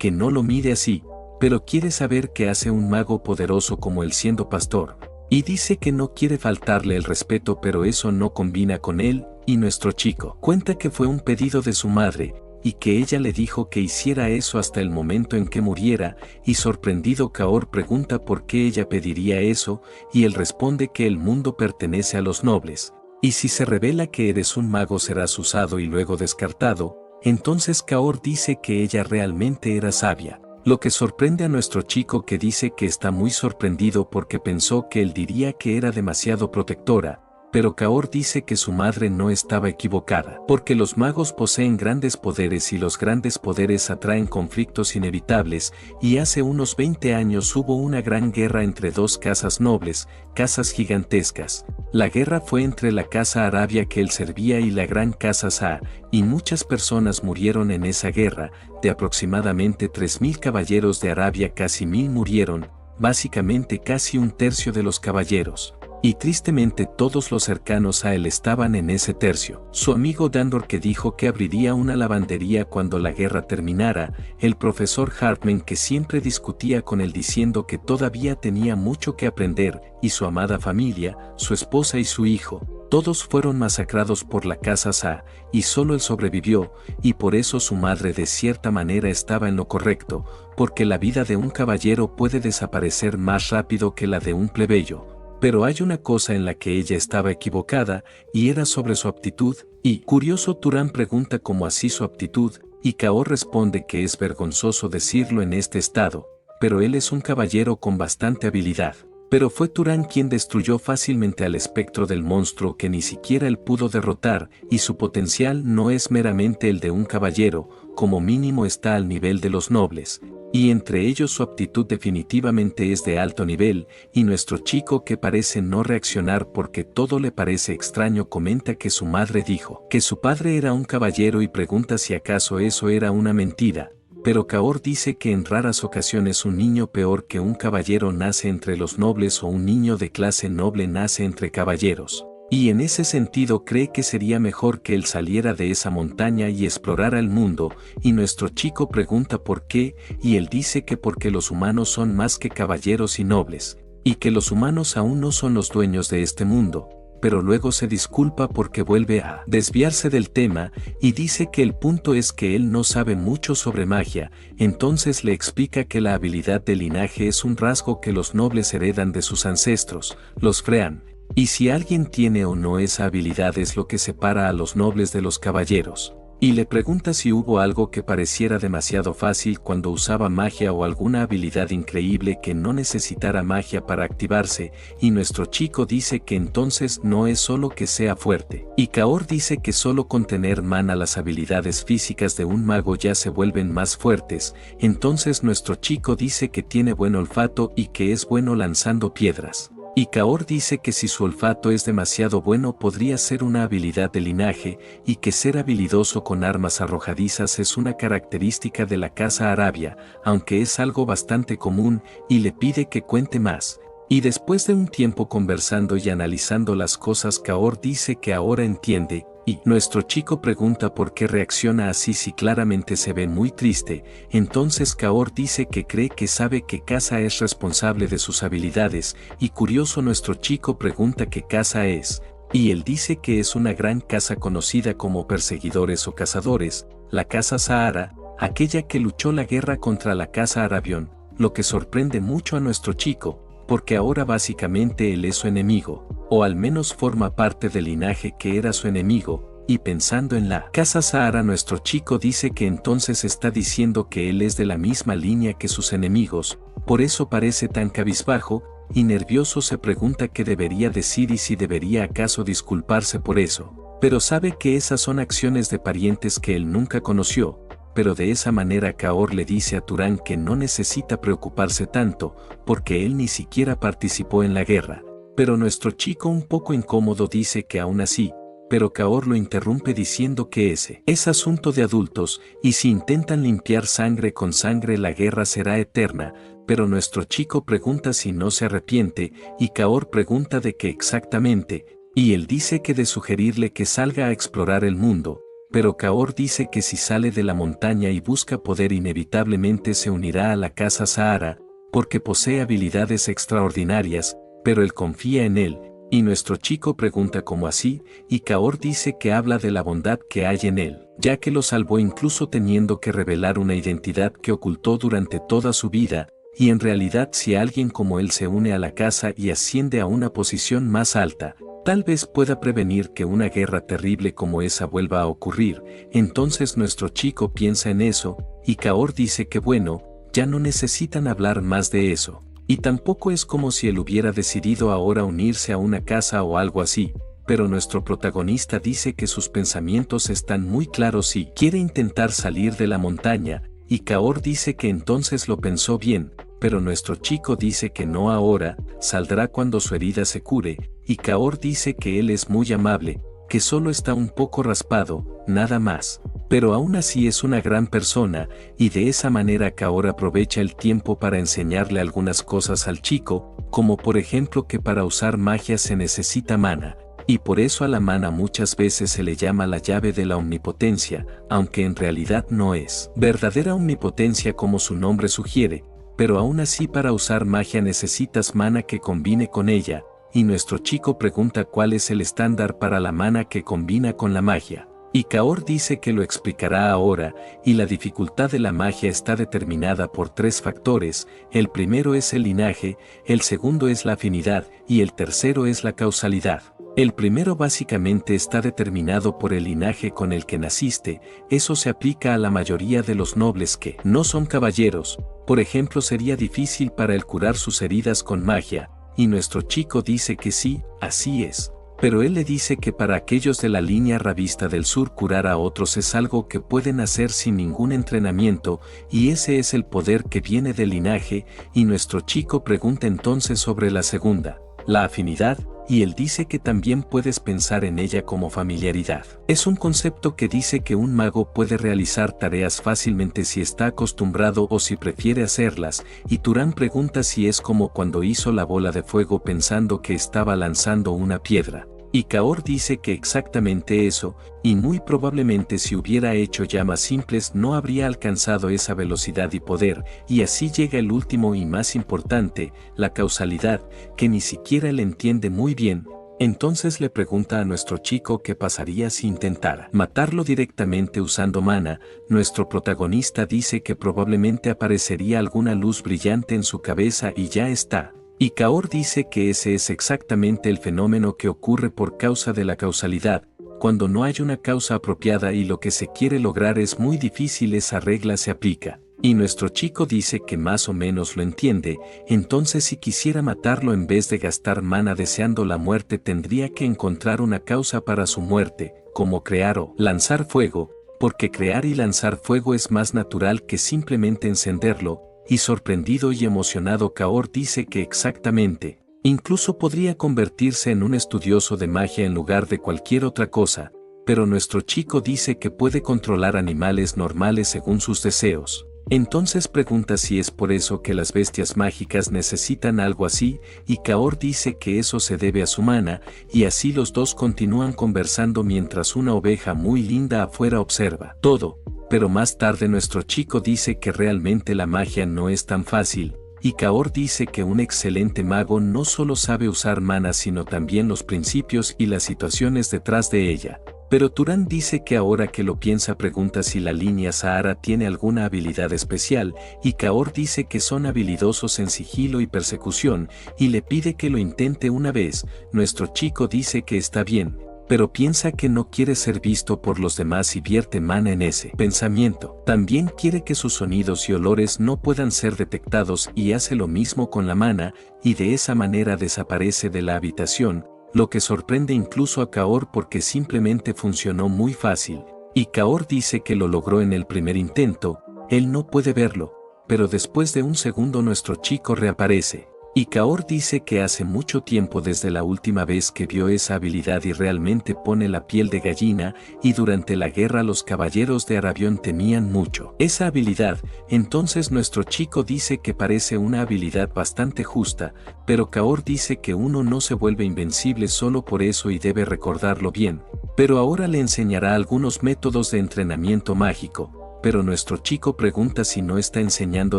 que no lo mire así, pero quiere saber qué hace un mago poderoso como él siendo pastor, y dice que no quiere faltarle el respeto pero eso no combina con él, y nuestro chico cuenta que fue un pedido de su madre, y que ella le dijo que hiciera eso hasta el momento en que muriera, y sorprendido Kaor pregunta por qué ella pediría eso, y él responde que el mundo pertenece a los nobles, y si se revela que eres un mago serás usado y luego descartado. Entonces Kaor dice que ella realmente era sabia, lo que sorprende a nuestro chico que dice que está muy sorprendido porque pensó que él diría que era demasiado protectora, pero Kaor dice que su madre no estaba equivocada, porque los magos poseen grandes poderes y los grandes poderes atraen conflictos inevitables, y hace unos 20 años hubo una gran guerra entre dos casas nobles, casas gigantescas. La guerra fue entre la casa Arabia que él servía y la gran casa Sa, y muchas personas murieron en esa guerra, de aproximadamente 3000 caballeros de Arabia casi 1000 murieron, básicamente casi un tercio de los caballeros. Y tristemente todos los cercanos a él estaban en ese tercio. Su amigo Dandor que dijo que abriría una lavandería cuando la guerra terminara, el profesor Hartman que siempre discutía con él diciendo que todavía tenía mucho que aprender, y su amada familia, su esposa y su hijo, todos fueron masacrados por la casa Sa, y solo él sobrevivió, y por eso su madre de cierta manera estaba en lo correcto, porque la vida de un caballero puede desaparecer más rápido que la de un plebeyo. Pero hay una cosa en la que ella estaba equivocada, y era sobre su aptitud, y curioso Turan pregunta cómo así su aptitud, y Kaor responde que es vergonzoso decirlo en este estado, pero él es un caballero con bastante habilidad. Pero fue Turan quien destruyó fácilmente al espectro del monstruo que ni siquiera él pudo derrotar, y su potencial no es meramente el de un caballero, como mínimo está al nivel de los nobles, y entre ellos su aptitud definitivamente es de alto nivel, y nuestro chico que parece no reaccionar porque todo le parece extraño comenta que su madre dijo que su padre era un caballero y pregunta si acaso eso era una mentira. Pero Kaor dice que en raras ocasiones un niño peor que un caballero nace entre los nobles o un niño de clase noble nace entre caballeros. Y en ese sentido cree que sería mejor que él saliera de esa montaña y explorara el mundo, y nuestro chico pregunta por qué, y él dice que porque los humanos son más que caballeros y nobles, y que los humanos aún no son los dueños de este mundo. Pero luego se disculpa porque vuelve a desviarse del tema, y dice que el punto es que él no sabe mucho sobre magia, entonces le explica que la habilidad de linaje es un rasgo que los nobles heredan de sus ancestros, los Frean, y si alguien tiene o no esa habilidad es lo que separa a los nobles de los caballeros. Y le pregunta si hubo algo que pareciera demasiado fácil cuando usaba magia o alguna habilidad increíble que no necesitara magia para activarse, y nuestro chico dice que entonces no es solo que sea fuerte. Y Kaor dice que solo con tener mana las habilidades físicas de un mago ya se vuelven más fuertes, entonces nuestro chico dice que tiene buen olfato y que es bueno lanzando piedras. Y Kaor dice que si su olfato es demasiado bueno podría ser una habilidad de linaje, y que ser habilidoso con armas arrojadizas es una característica de la casa Arabia, aunque es algo bastante común, y le pide que cuente más. Y después de un tiempo conversando y analizando las cosas, Kaor dice que ahora entiende, y nuestro chico pregunta por qué reacciona así si claramente se ve muy triste. Entonces Kaor dice que cree que sabe que Casa es responsable de sus habilidades, y curioso nuestro chico pregunta qué casa es, y él dice que es una gran casa conocida como perseguidores o cazadores, la casa Sahara, aquella que luchó la guerra contra la casa Arabión, lo que sorprende mucho a nuestro chico, porque ahora básicamente él es su enemigo, o al menos forma parte del linaje que era su enemigo, y pensando en la casa Sahara nuestro chico dice que entonces está diciendo que él es de la misma línea que sus enemigos, por eso parece tan cabizbajo, y nervioso se pregunta qué debería decir y si debería acaso disculparse por eso, pero sabe que esas son acciones de parientes que él nunca conoció. Pero de esa manera Kaor le dice a Turán que no necesita preocuparse tanto, porque él ni siquiera participó en la guerra. Pero nuestro chico un poco incómodo dice que aún así, pero Kaor lo interrumpe diciendo que ese es asunto de adultos, y si intentan limpiar sangre con sangre la guerra será eterna, pero nuestro chico pregunta si no se arrepiente, y Kaor pregunta de qué exactamente, y él dice que de sugerirle que salga a explorar el mundo. Pero Kaor dice que si sale de la montaña y busca poder inevitablemente se unirá a la casa Sahara, porque posee habilidades extraordinarias, pero él confía en él, y nuestro chico pregunta cómo así, y Kaor dice que habla de la bondad que hay en él, ya que lo salvó incluso teniendo que revelar una identidad que ocultó durante toda su vida, y en realidad si alguien como él se une a la casa y asciende a una posición más alta, tal vez pueda prevenir que una guerra terrible como esa vuelva a ocurrir. Entonces nuestro chico piensa en eso, y Kaor dice que bueno, ya no necesitan hablar más de eso. Y tampoco es como si él hubiera decidido ahora unirse a una casa o algo así, pero nuestro protagonista dice que sus pensamientos están muy claros y quiere intentar salir de la montaña, y Kaor dice que entonces lo pensó bien, pero nuestro chico dice que no ahora, saldrá cuando su herida se cure, y Kaor dice que él es muy amable, que solo está un poco raspado, nada más. Pero aún así es una gran persona, y de esa manera Kaor aprovecha el tiempo para enseñarle algunas cosas al chico, como por ejemplo que para usar magia se necesita mana, y por eso a la mana muchas veces se le llama la llave de la omnipotencia, aunque en realidad no es verdadera omnipotencia como su nombre sugiere, pero aún así para usar magia necesitas mana que combine con ella, y nuestro chico pregunta cuál es el estándar para la mana que combina con la magia. Y Kaor dice que lo explicará ahora, y la dificultad de la magia está determinada por 3 factores, el primero es el linaje, el segundo es la afinidad, y el tercero es la causalidad. El primero básicamente está determinado por el linaje con el que naciste, eso se aplica a la mayoría de los nobles que no son caballeros, por ejemplo sería difícil para él curar sus heridas con magia, y nuestro chico dice que sí, así es. Pero él le dice que para aquellos de la línea rabista del sur curar a otros es algo que pueden hacer sin ningún entrenamiento, y ese es el poder que viene del linaje, y nuestro chico pregunta entonces sobre la segunda, la afinidad, y él dice que también puedes pensar en ella como familiaridad. Es un concepto que dice que un mago puede realizar tareas fácilmente si está acostumbrado o si prefiere hacerlas, y Turán pregunta si es como cuando hizo la bola de fuego pensando que estaba lanzando una piedra. Y Kaor dice que exactamente eso, y muy probablemente si hubiera hecho llamas simples no habría alcanzado esa velocidad y poder, y así llega el último y más importante, la causalidad, que ni siquiera él entiende muy bien. Entonces le pregunta a nuestro chico qué pasaría si intentara matarlo directamente usando mana. Nuestro protagonista dice que probablemente aparecería alguna luz brillante en su cabeza y ya está. Y Kaor dice que ese es exactamente el fenómeno que ocurre por causa de la causalidad, cuando no hay una causa apropiada y lo que se quiere lograr es muy difícil, esa regla se aplica. Y nuestro chico dice que más o menos lo entiende, entonces si quisiera matarlo en vez de gastar mana deseando la muerte tendría que encontrar una causa para su muerte, como crear o lanzar fuego, porque crear y lanzar fuego es más natural que simplemente encenderlo, y sorprendido y emocionado Kaor dice que exactamente, incluso podría convertirse en un estudioso de magia en lugar de cualquier otra cosa, pero nuestro chico dice que puede controlar animales normales según sus deseos. Entonces pregunta si es por eso que las bestias mágicas necesitan algo así, y Kaor dice que eso se debe a su mana, y así los dos continúan conversando mientras una oveja muy linda afuera observa todo, pero más tarde nuestro chico dice que realmente la magia no es tan fácil, y Kaor dice que un excelente mago no solo sabe usar mana sino también los principios y las situaciones detrás de ella. Pero Turán dice que ahora que lo piensa pregunta si la línea Sahara tiene alguna habilidad especial, y Kaor dice que son habilidosos en sigilo y persecución, y le pide que lo intente una vez. Nuestro chico dice que está bien, pero piensa que no quiere ser visto por los demás y vierte mana en ese pensamiento. También quiere que sus sonidos y olores no puedan ser detectados y hace lo mismo con la mana, y de esa manera desaparece de la habitación, lo que sorprende incluso a Kaor porque simplemente funcionó muy fácil, y Kaor dice que lo logró en el primer intento. Él no puede verlo, pero después de un segundo nuestro chico reaparece, y Kaor dice que hace mucho tiempo desde la última vez que vio esa habilidad y realmente pone la piel de gallina, y durante la guerra los caballeros de Arabión temían mucho esa habilidad. Entonces nuestro chico dice que parece una habilidad bastante justa, pero Kaor dice que uno no se vuelve invencible solo por eso y debe recordarlo bien, pero ahora le enseñará algunos métodos de entrenamiento mágico, pero nuestro chico pregunta si no está enseñando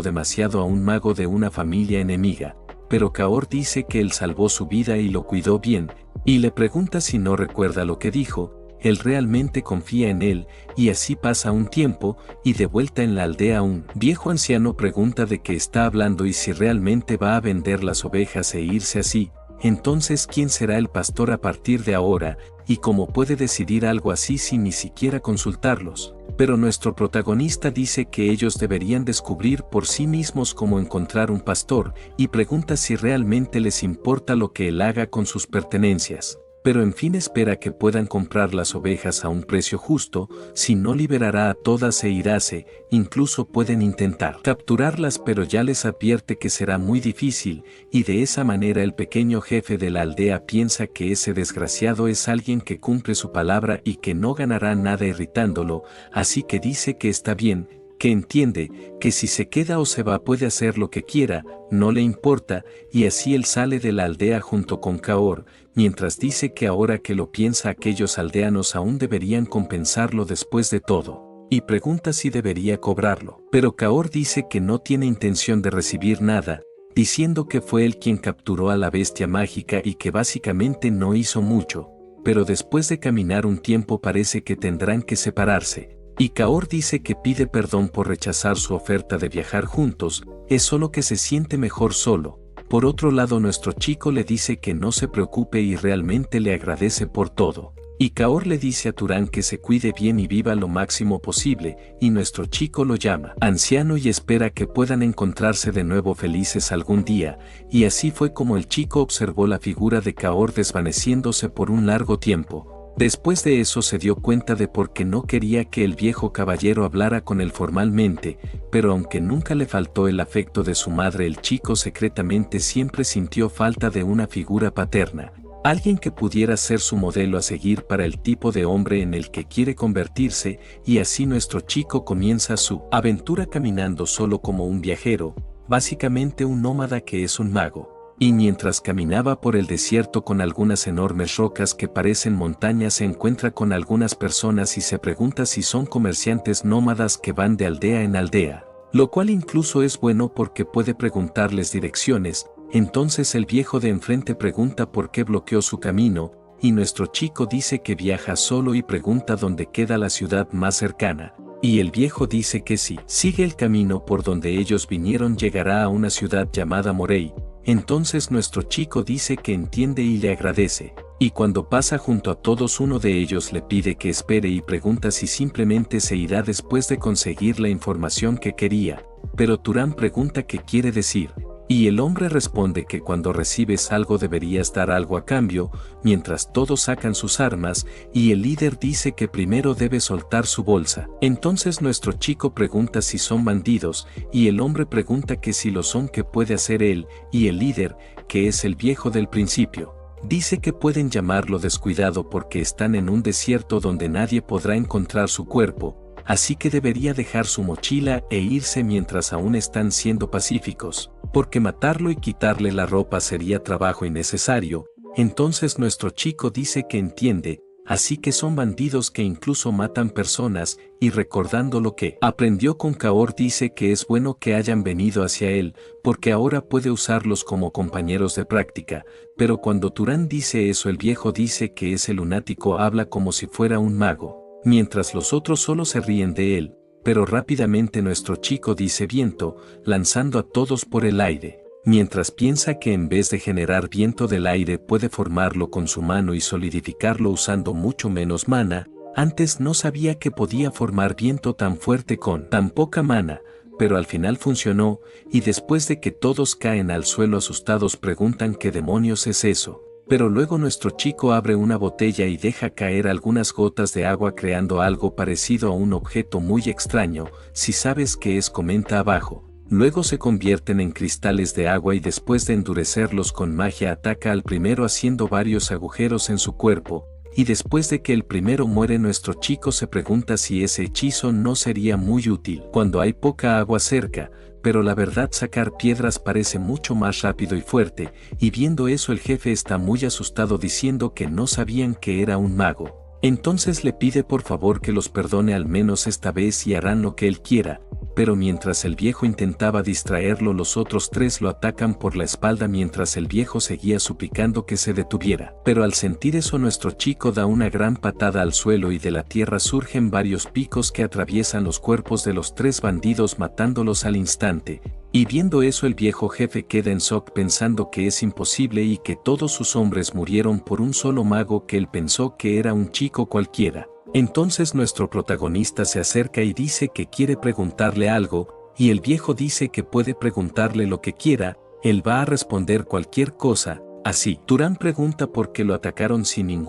demasiado a un mago de una familia enemiga. Pero Kaor dice que él salvó su vida y lo cuidó bien, y le pregunta si no recuerda lo que dijo. Él realmente confía en él, y así pasa un tiempo, y de vuelta en la aldea un viejo anciano pregunta de qué está hablando y si realmente va a vender las ovejas e irse así. Entonces, ¿quién será el pastor a partir de ahora, y cómo puede decidir algo así sin ni siquiera consultarlos? Pero nuestro protagonista dice que ellos deberían descubrir por sí mismos cómo encontrar un pastor, y pregunta si realmente les importa lo que él haga con sus pertenencias. Pero en fin espera que puedan comprar las ovejas a un precio justo, si no liberará a todas e iráse, incluso pueden intentar capturarlas pero ya les advierte que será muy difícil, y de esa manera el pequeño jefe de la aldea piensa que ese desgraciado es alguien que cumple su palabra y que no ganará nada irritándolo, así que dice que está bien, que entiende, que si se queda o se va puede hacer lo que quiera, no le importa, y así él sale de la aldea junto con Kaor, mientras dice que ahora que lo piensa aquellos aldeanos aún deberían compensarlo después de todo, y pregunta si debería cobrarlo. Pero Kaor dice que no tiene intención de recibir nada, diciendo que fue él quien capturó a la bestia mágica y que básicamente no hizo mucho, pero después de caminar un tiempo parece que tendrán que separarse. Y Kaor dice que pide perdón por rechazar su oferta de viajar juntos, es solo que se siente mejor solo. Por otro lado nuestro chico le dice que no se preocupe y realmente le agradece por todo. Y Kaor le dice a Turán que se cuide bien y viva lo máximo posible, y nuestro chico lo llama anciano y espera que puedan encontrarse de nuevo felices algún día, y así fue como el chico observó la figura de Kaor desvaneciéndose por un largo tiempo. Después de eso se dio cuenta de por qué no quería que el viejo caballero hablara con él formalmente, pero aunque nunca le faltó el afecto de su madre, el chico secretamente siempre sintió falta de una figura paterna, alguien que pudiera ser su modelo a seguir para el tipo de hombre en el que quiere convertirse, y así nuestro chico comienza su aventura caminando solo como un viajero, básicamente un nómada que es un mago. Y mientras caminaba por el desierto con algunas enormes rocas que parecen montañas se encuentra con algunas personas y se pregunta si son comerciantes nómadas que van de aldea en aldea, lo cual incluso es bueno porque puede preguntarles direcciones. Entonces el viejo de enfrente pregunta por qué bloqueó su camino, y nuestro chico dice que viaja solo y pregunta dónde queda la ciudad más cercana. Y el viejo dice que si sigue el camino por donde ellos vinieron llegará a una ciudad llamada Morey. Entonces nuestro chico dice que entiende y le agradece, Y cuando pasa junto a todos, uno de ellos le pide que espere y pregunta si simplemente se irá después de conseguir la información que quería. Pero Turán pregunta qué quiere decir. Y el hombre responde que cuando recibes algo deberías dar algo a cambio, mientras todos sacan sus armas, y el líder dice que primero debe soltar su bolsa. Entonces nuestro chico pregunta si son bandidos, y el hombre pregunta que si lo son, qué puede hacer él, y el líder, que es el viejo del principio, dice que pueden llamarlo descuidado porque están en un desierto donde nadie podrá encontrar su cuerpo, así que debería dejar su mochila e irse mientras aún están siendo pacíficos, porque matarlo y quitarle la ropa sería trabajo innecesario. Entonces nuestro chico dice que entiende, así que son bandidos que incluso matan personas, y recordando lo que aprendió con Kaor dice que es bueno que hayan venido hacia él, porque ahora puede usarlos como compañeros de práctica. Pero cuando Turán dice eso, el viejo dice que ese lunático habla como si fuera un mago, mientras los otros solo se ríen de él, pero rápidamente nuestro chico dice viento, lanzando a todos por el aire, mientras piensa que en vez de generar viento del aire puede formarlo con su mano y solidificarlo usando mucho menos mana. Antes no sabía que podía formar viento tan fuerte con tan poca mana, pero al final funcionó, y después de que todos caen al suelo asustados preguntan qué demonios es eso. Pero luego nuestro chico abre una botella y deja caer algunas gotas de agua creando algo parecido a un objeto muy extraño. Si sabes qué es, comenta abajo. Luego se convierten en cristales de agua y después de endurecerlos con magia ataca al primero haciendo varios agujeros en su cuerpo. Y después de que el primero muere, nuestro chico se pregunta si ese hechizo no sería muy útil cuando hay poca agua cerca. Pero la verdad, sacar piedras parece mucho más rápido y fuerte, y viendo eso el jefe está muy asustado diciendo que no sabían que era un mago. Entonces le pide por favor que los perdone al menos esta vez y harán lo que él quiera, pero mientras el viejo intentaba distraerlo, los otros tres lo atacan por la espalda mientras el viejo seguía suplicando que se detuviera. Pero al sentir eso nuestro chico da una gran patada al suelo y de la tierra surgen varios picos que atraviesan los cuerpos de los tres bandidos matándolos al instante. Y viendo eso el viejo jefe queda en shock pensando que es imposible y que todos sus hombres murieron por un solo mago que él pensó que era un chico cualquiera. Entonces nuestro protagonista se acerca y dice que quiere preguntarle algo, y el viejo dice que puede preguntarle lo que quiera, él va a responder cualquier cosa. Así, Turán pregunta por qué lo atacaron sin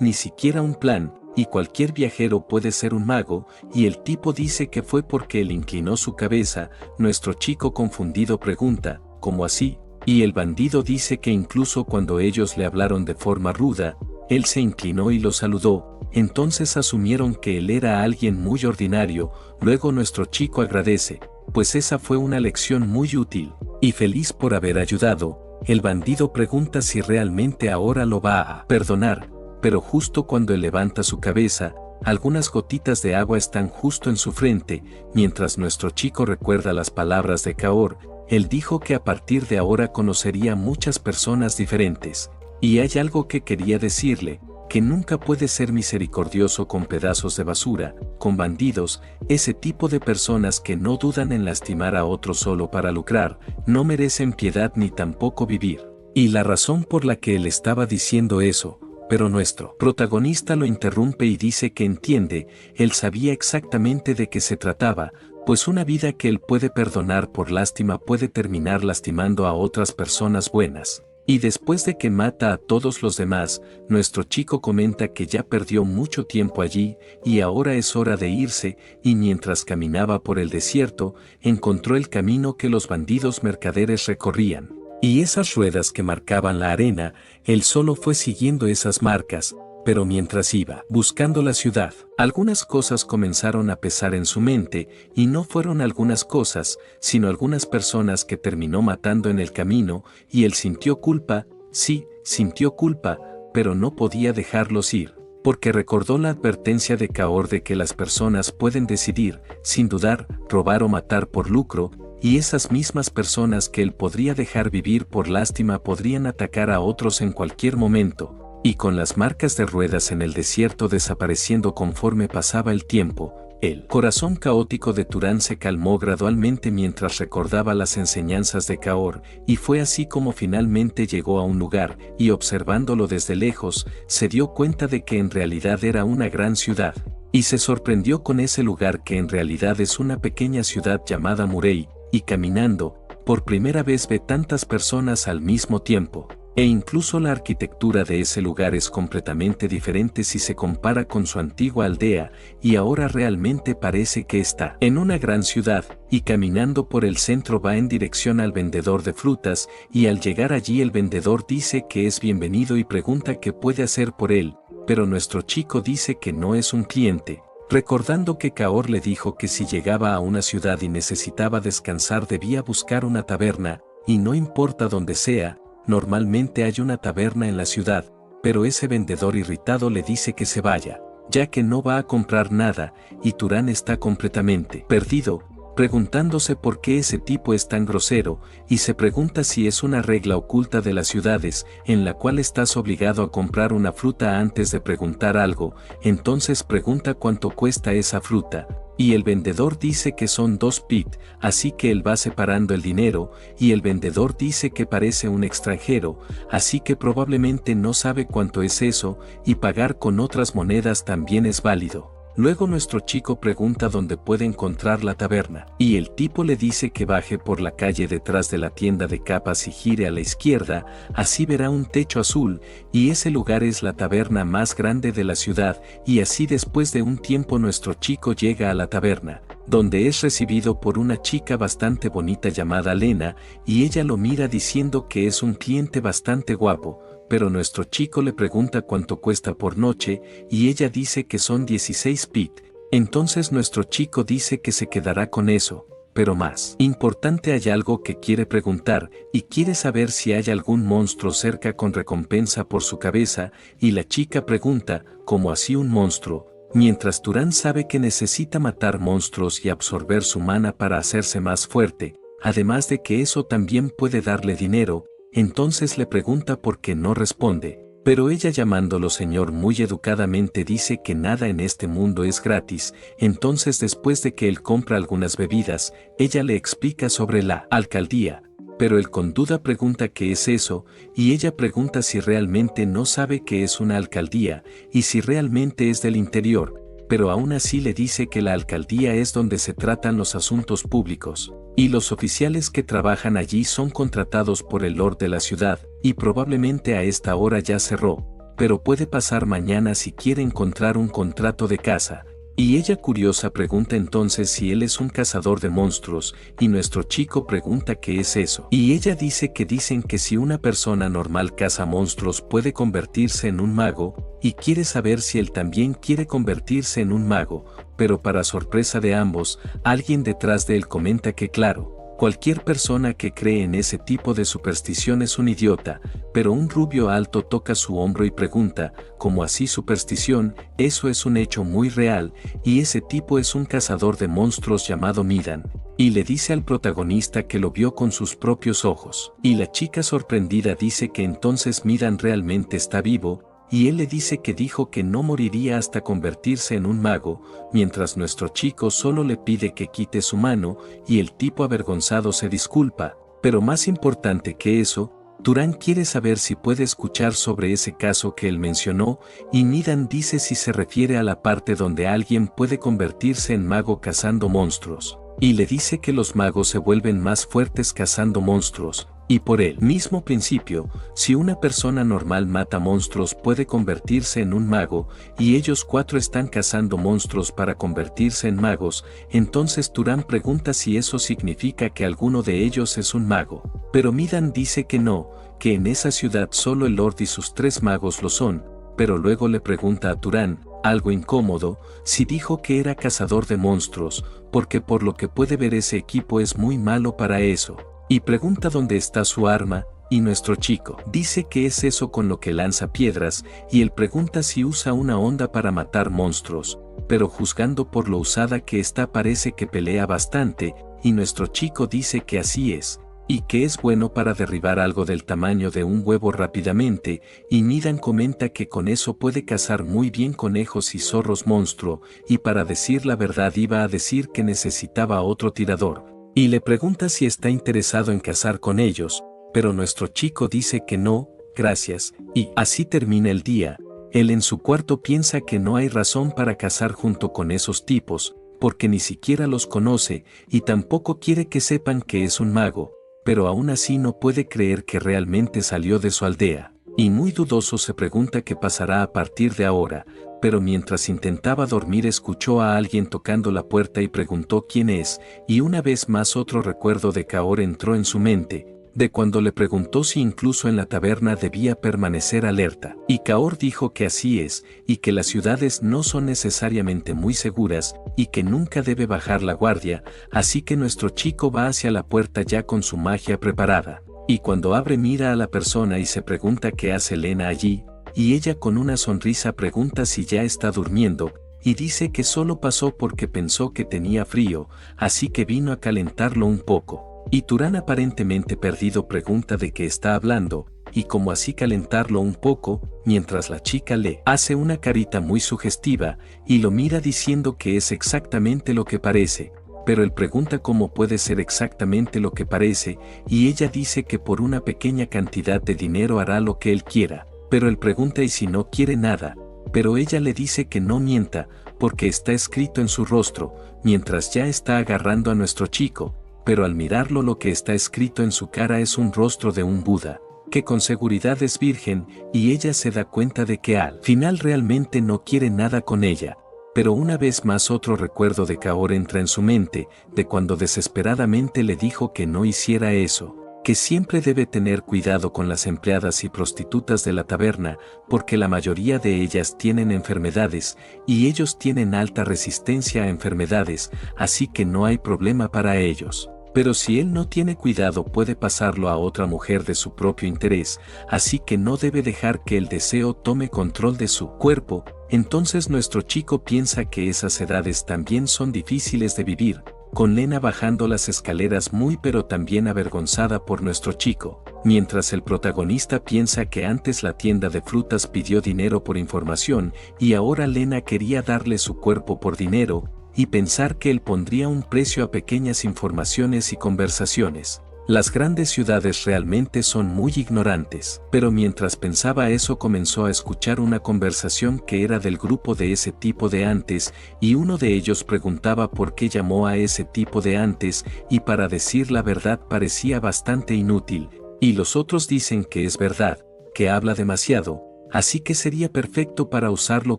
ni siquiera un plan, y cualquier viajero puede ser un mago, y el tipo dice que fue porque él inclinó su cabeza. Nuestro chico confundido pregunta, ¿cómo así? Y el bandido dice que incluso cuando ellos le hablaron de forma ruda, él se inclinó y lo saludó. Entonces asumieron que él era alguien muy ordinario. Luego nuestro chico agradece, pues esa fue una lección muy útil, y feliz por haber ayudado. El bandido pregunta si realmente ahora lo va a perdonar, pero justo cuando él levanta su cabeza, algunas gotitas de agua están justo en su frente. Mientras nuestro chico recuerda las palabras de Kaor, él dijo que a partir de ahora conocería muchas personas diferentes. Y hay algo que quería decirle, que nunca puede ser misericordioso con pedazos de basura, con bandidos, ese tipo de personas que no dudan en lastimar a otros solo para lucrar, no merecen piedad ni tampoco vivir. Y la razón por la que él estaba diciendo eso, pero nuestro protagonista lo interrumpe y dice que entiende, él sabía exactamente de qué se trataba, pues una vida que él puede perdonar por lástima puede terminar lastimando a otras personas buenas. Y después de que mata a todos los demás, nuestro chico comenta que ya perdió mucho tiempo allí, y ahora es hora de irse, y mientras caminaba por el desierto, encontró el camino que los bandidos mercaderes recorrían. Y esas ruedas que marcaban la arena, él solo fue siguiendo esas marcas, pero mientras iba buscando la ciudad, algunas cosas comenzaron a pesar en su mente, y no fueron algunas cosas, sino algunas personas que terminó matando en el camino, y él sintió culpa, sí, sintió culpa, pero no podía dejarlos ir, porque recordó la advertencia de Kaor de que las personas pueden decidir, sin dudar, robar o matar por lucro, y esas mismas personas que él podría dejar vivir por lástima podrían atacar a otros en cualquier momento. Y con las marcas de ruedas en el desierto desapareciendo conforme pasaba el tiempo, El corazón caótico de Turán se calmó gradualmente mientras recordaba las enseñanzas de Kaor, y fue así como finalmente llegó a un lugar, y observándolo desde lejos, se dio cuenta de que en realidad era una gran ciudad. Y se sorprendió con ese lugar que en realidad es una pequeña ciudad llamada Murray, y caminando, por primera vez ve tantas personas al mismo tiempo. E incluso la arquitectura de ese lugar es completamente diferente si se compara con su antigua aldea, y ahora realmente parece que está en una gran ciudad, y caminando por el centro va en dirección al vendedor de frutas, y al llegar allí el vendedor dice que es bienvenido y pregunta qué puede hacer por él, pero nuestro chico dice que no es un cliente, recordando que Kaor le dijo que si llegaba a una ciudad y necesitaba descansar debía buscar una taberna, y no importa dónde sea. Normalmente hay una taberna en la ciudad, pero ese vendedor irritado le dice que se vaya, ya que no va a comprar nada, y Turán está completamente perdido, preguntándose por qué ese tipo es tan grosero, y se pregunta si es una regla oculta de las ciudades, en la cual estás obligado a comprar una fruta antes de preguntar algo, entonces pregunta cuánto cuesta esa fruta. Y el vendedor dice que son 2 pit, así que él va separando el dinero, y el vendedor dice que parece un extranjero, así que probablemente no sabe cuánto es eso, y pagar con otras monedas también es válido. Luego nuestro chico pregunta dónde puede encontrar la taberna, y el tipo le dice que baje por la calle detrás de la tienda de capas y gire a la izquierda, así verá un techo azul, y ese lugar es la taberna más grande de la ciudad, y así después de un tiempo nuestro chico llega a la taberna, donde es recibido por una chica bastante bonita llamada Lena, y ella lo mira diciendo que es un cliente bastante guapo, pero nuestro chico le pregunta cuánto cuesta por noche, y ella dice que son 16 pit, entonces nuestro chico dice que se quedará con eso, pero más importante hay algo que quiere preguntar, y quiere saber si hay algún monstruo cerca con recompensa por su cabeza, y la chica pregunta, ¿cómo así un monstruo? Mientras Turán sabe que necesita matar monstruos y absorber su mana para hacerse más fuerte, además de que eso también puede darle dinero, entonces le pregunta por qué no responde, pero ella llamándolo señor muy educadamente dice que nada en este mundo es gratis, entonces después de que él compra algunas bebidas, ella le explica sobre la alcaldía, pero él con duda pregunta qué es eso, y ella pregunta si realmente no sabe qué es una alcaldía, y si realmente es del interior, pero aún así le dice que la alcaldía es donde se tratan los asuntos públicos, y los oficiales que trabajan allí son contratados por el lord de la ciudad, y probablemente a esta hora ya cerró, pero puede pasar mañana si quiere encontrar un contrato de caza. Y ella curiosa pregunta entonces si él es un cazador de monstruos, y nuestro chico pregunta qué es eso. Y ella dice que dicen que si una persona normal caza monstruos puede convertirse en un mago, y quiere saber si él también quiere convertirse en un mago, pero para sorpresa de ambos, alguien detrás de él comenta que claro, cualquier persona que cree en ese tipo de superstición es un idiota, pero un rubio alto toca su hombro y pregunta, ¿cómo así superstición? Eso es un hecho muy real, y ese tipo es un cazador de monstruos llamado Midan, y le dice al protagonista que lo vio con sus propios ojos. Y la chica sorprendida dice que entonces Midan realmente está vivo, y él le dice que dijo que no moriría hasta convertirse en un mago, mientras nuestro chico solo le pide que quite su mano, y el tipo avergonzado se disculpa, pero más importante que eso, Turán quiere saber si puede escuchar sobre ese caso que él mencionó, y Midan dice si se refiere a la parte donde alguien puede convertirse en mago cazando monstruos, y le dice que los magos se vuelven más fuertes cazando monstruos. Y por el mismo principio, si una persona normal mata monstruos puede convertirse en un mago, y ellos 4 están cazando monstruos para convertirse en magos, entonces Turán pregunta si eso significa que alguno de ellos es un mago. Pero Midan dice que no, que en esa ciudad solo el Lord y sus 3 magos lo son, pero luego le pregunta a Turán, algo incómodo, si dijo que era cazador de monstruos, porque por lo que puede ver ese equipo es muy malo para eso. Y pregunta dónde está su arma, y nuestro chico dice que es eso con lo que lanza piedras, y él pregunta si usa una onda para matar monstruos, pero juzgando por lo usada que está parece que pelea bastante, y nuestro chico dice que así es. y que es bueno para derribar algo del tamaño de un huevo rápidamente, y Midan comenta que con eso puede cazar muy bien conejos y zorros monstruo, y para decir la verdad iba a decir que necesitaba otro tirador, y le pregunta si está interesado en cazar con ellos, pero nuestro chico dice que no, gracias, y así termina el día. Él en su cuarto piensa que no hay razón para cazar junto con esos tipos, porque ni siquiera los conoce, y tampoco quiere que sepan que es un mago, pero aún así no puede creer que realmente salió de su aldea, y muy dudoso se pregunta qué pasará a partir de ahora, pero mientras intentaba dormir escuchó a alguien tocando la puerta y preguntó quién es, y una vez más otro recuerdo de Kaor entró en su mente, de cuando le preguntó si incluso en la taberna debía permanecer alerta. Y Kaor dijo que así es, y que las ciudades no son necesariamente muy seguras, y que nunca debe bajar la guardia, así que nuestro chico va hacia la puerta ya con su magia preparada. Y cuando abre mira a la persona y se pregunta qué hace Lena allí, y ella con una sonrisa pregunta si ya está durmiendo, y dice que solo pasó porque pensó que tenía frío, así que vino a calentarlo un poco. Y Turán aparentemente perdido pregunta de qué está hablando, y como así calentarlo un poco, mientras la chica le hace una carita muy sugestiva, y lo mira diciendo que es exactamente lo que parece, pero él pregunta cómo puede ser exactamente lo que parece, y ella dice que por una pequeña cantidad de dinero hará lo que él quiera, pero él pregunta y si no quiere nada, pero ella le dice que no mienta, porque está escrito en su rostro, mientras ya está agarrando a nuestro chico, pero al mirarlo lo que está escrito en su cara es un rostro de un Buda, que con seguridad es virgen, y ella se da cuenta de que al final realmente no quiere nada con ella. Pero una vez más otro recuerdo de Kaor entra en su mente, de cuando desesperadamente le dijo que no hiciera eso, que siempre debe tener cuidado con las empleadas y prostitutas de la taberna, porque la mayoría de ellas tienen enfermedades, y ellos tienen alta resistencia a enfermedades, así que no hay problema para ellos. Pero si él no tiene cuidado puede pasarlo a otra mujer de su propio interés, así que no debe dejar que el deseo tome control de su cuerpo. Entonces nuestro chico piensa que esas edades también son difíciles de vivir, con Lena bajando las escaleras muy pero también avergonzada por nuestro chico, mientras el protagonista piensa que antes la tienda de frutas pidió dinero por información y ahora Lena quería darle su cuerpo por dinero, y pensar que él pondría un precio a pequeñas informaciones y conversaciones. Las grandes ciudades realmente son muy ignorantes, pero mientras pensaba eso comenzó a escuchar una conversación que era del grupo de ese tipo de antes, y uno de ellos preguntaba por qué llamó a ese tipo de antes, y para decir la verdad parecía bastante inútil, y los otros dicen que es verdad, que habla demasiado, así que sería perfecto para usarlo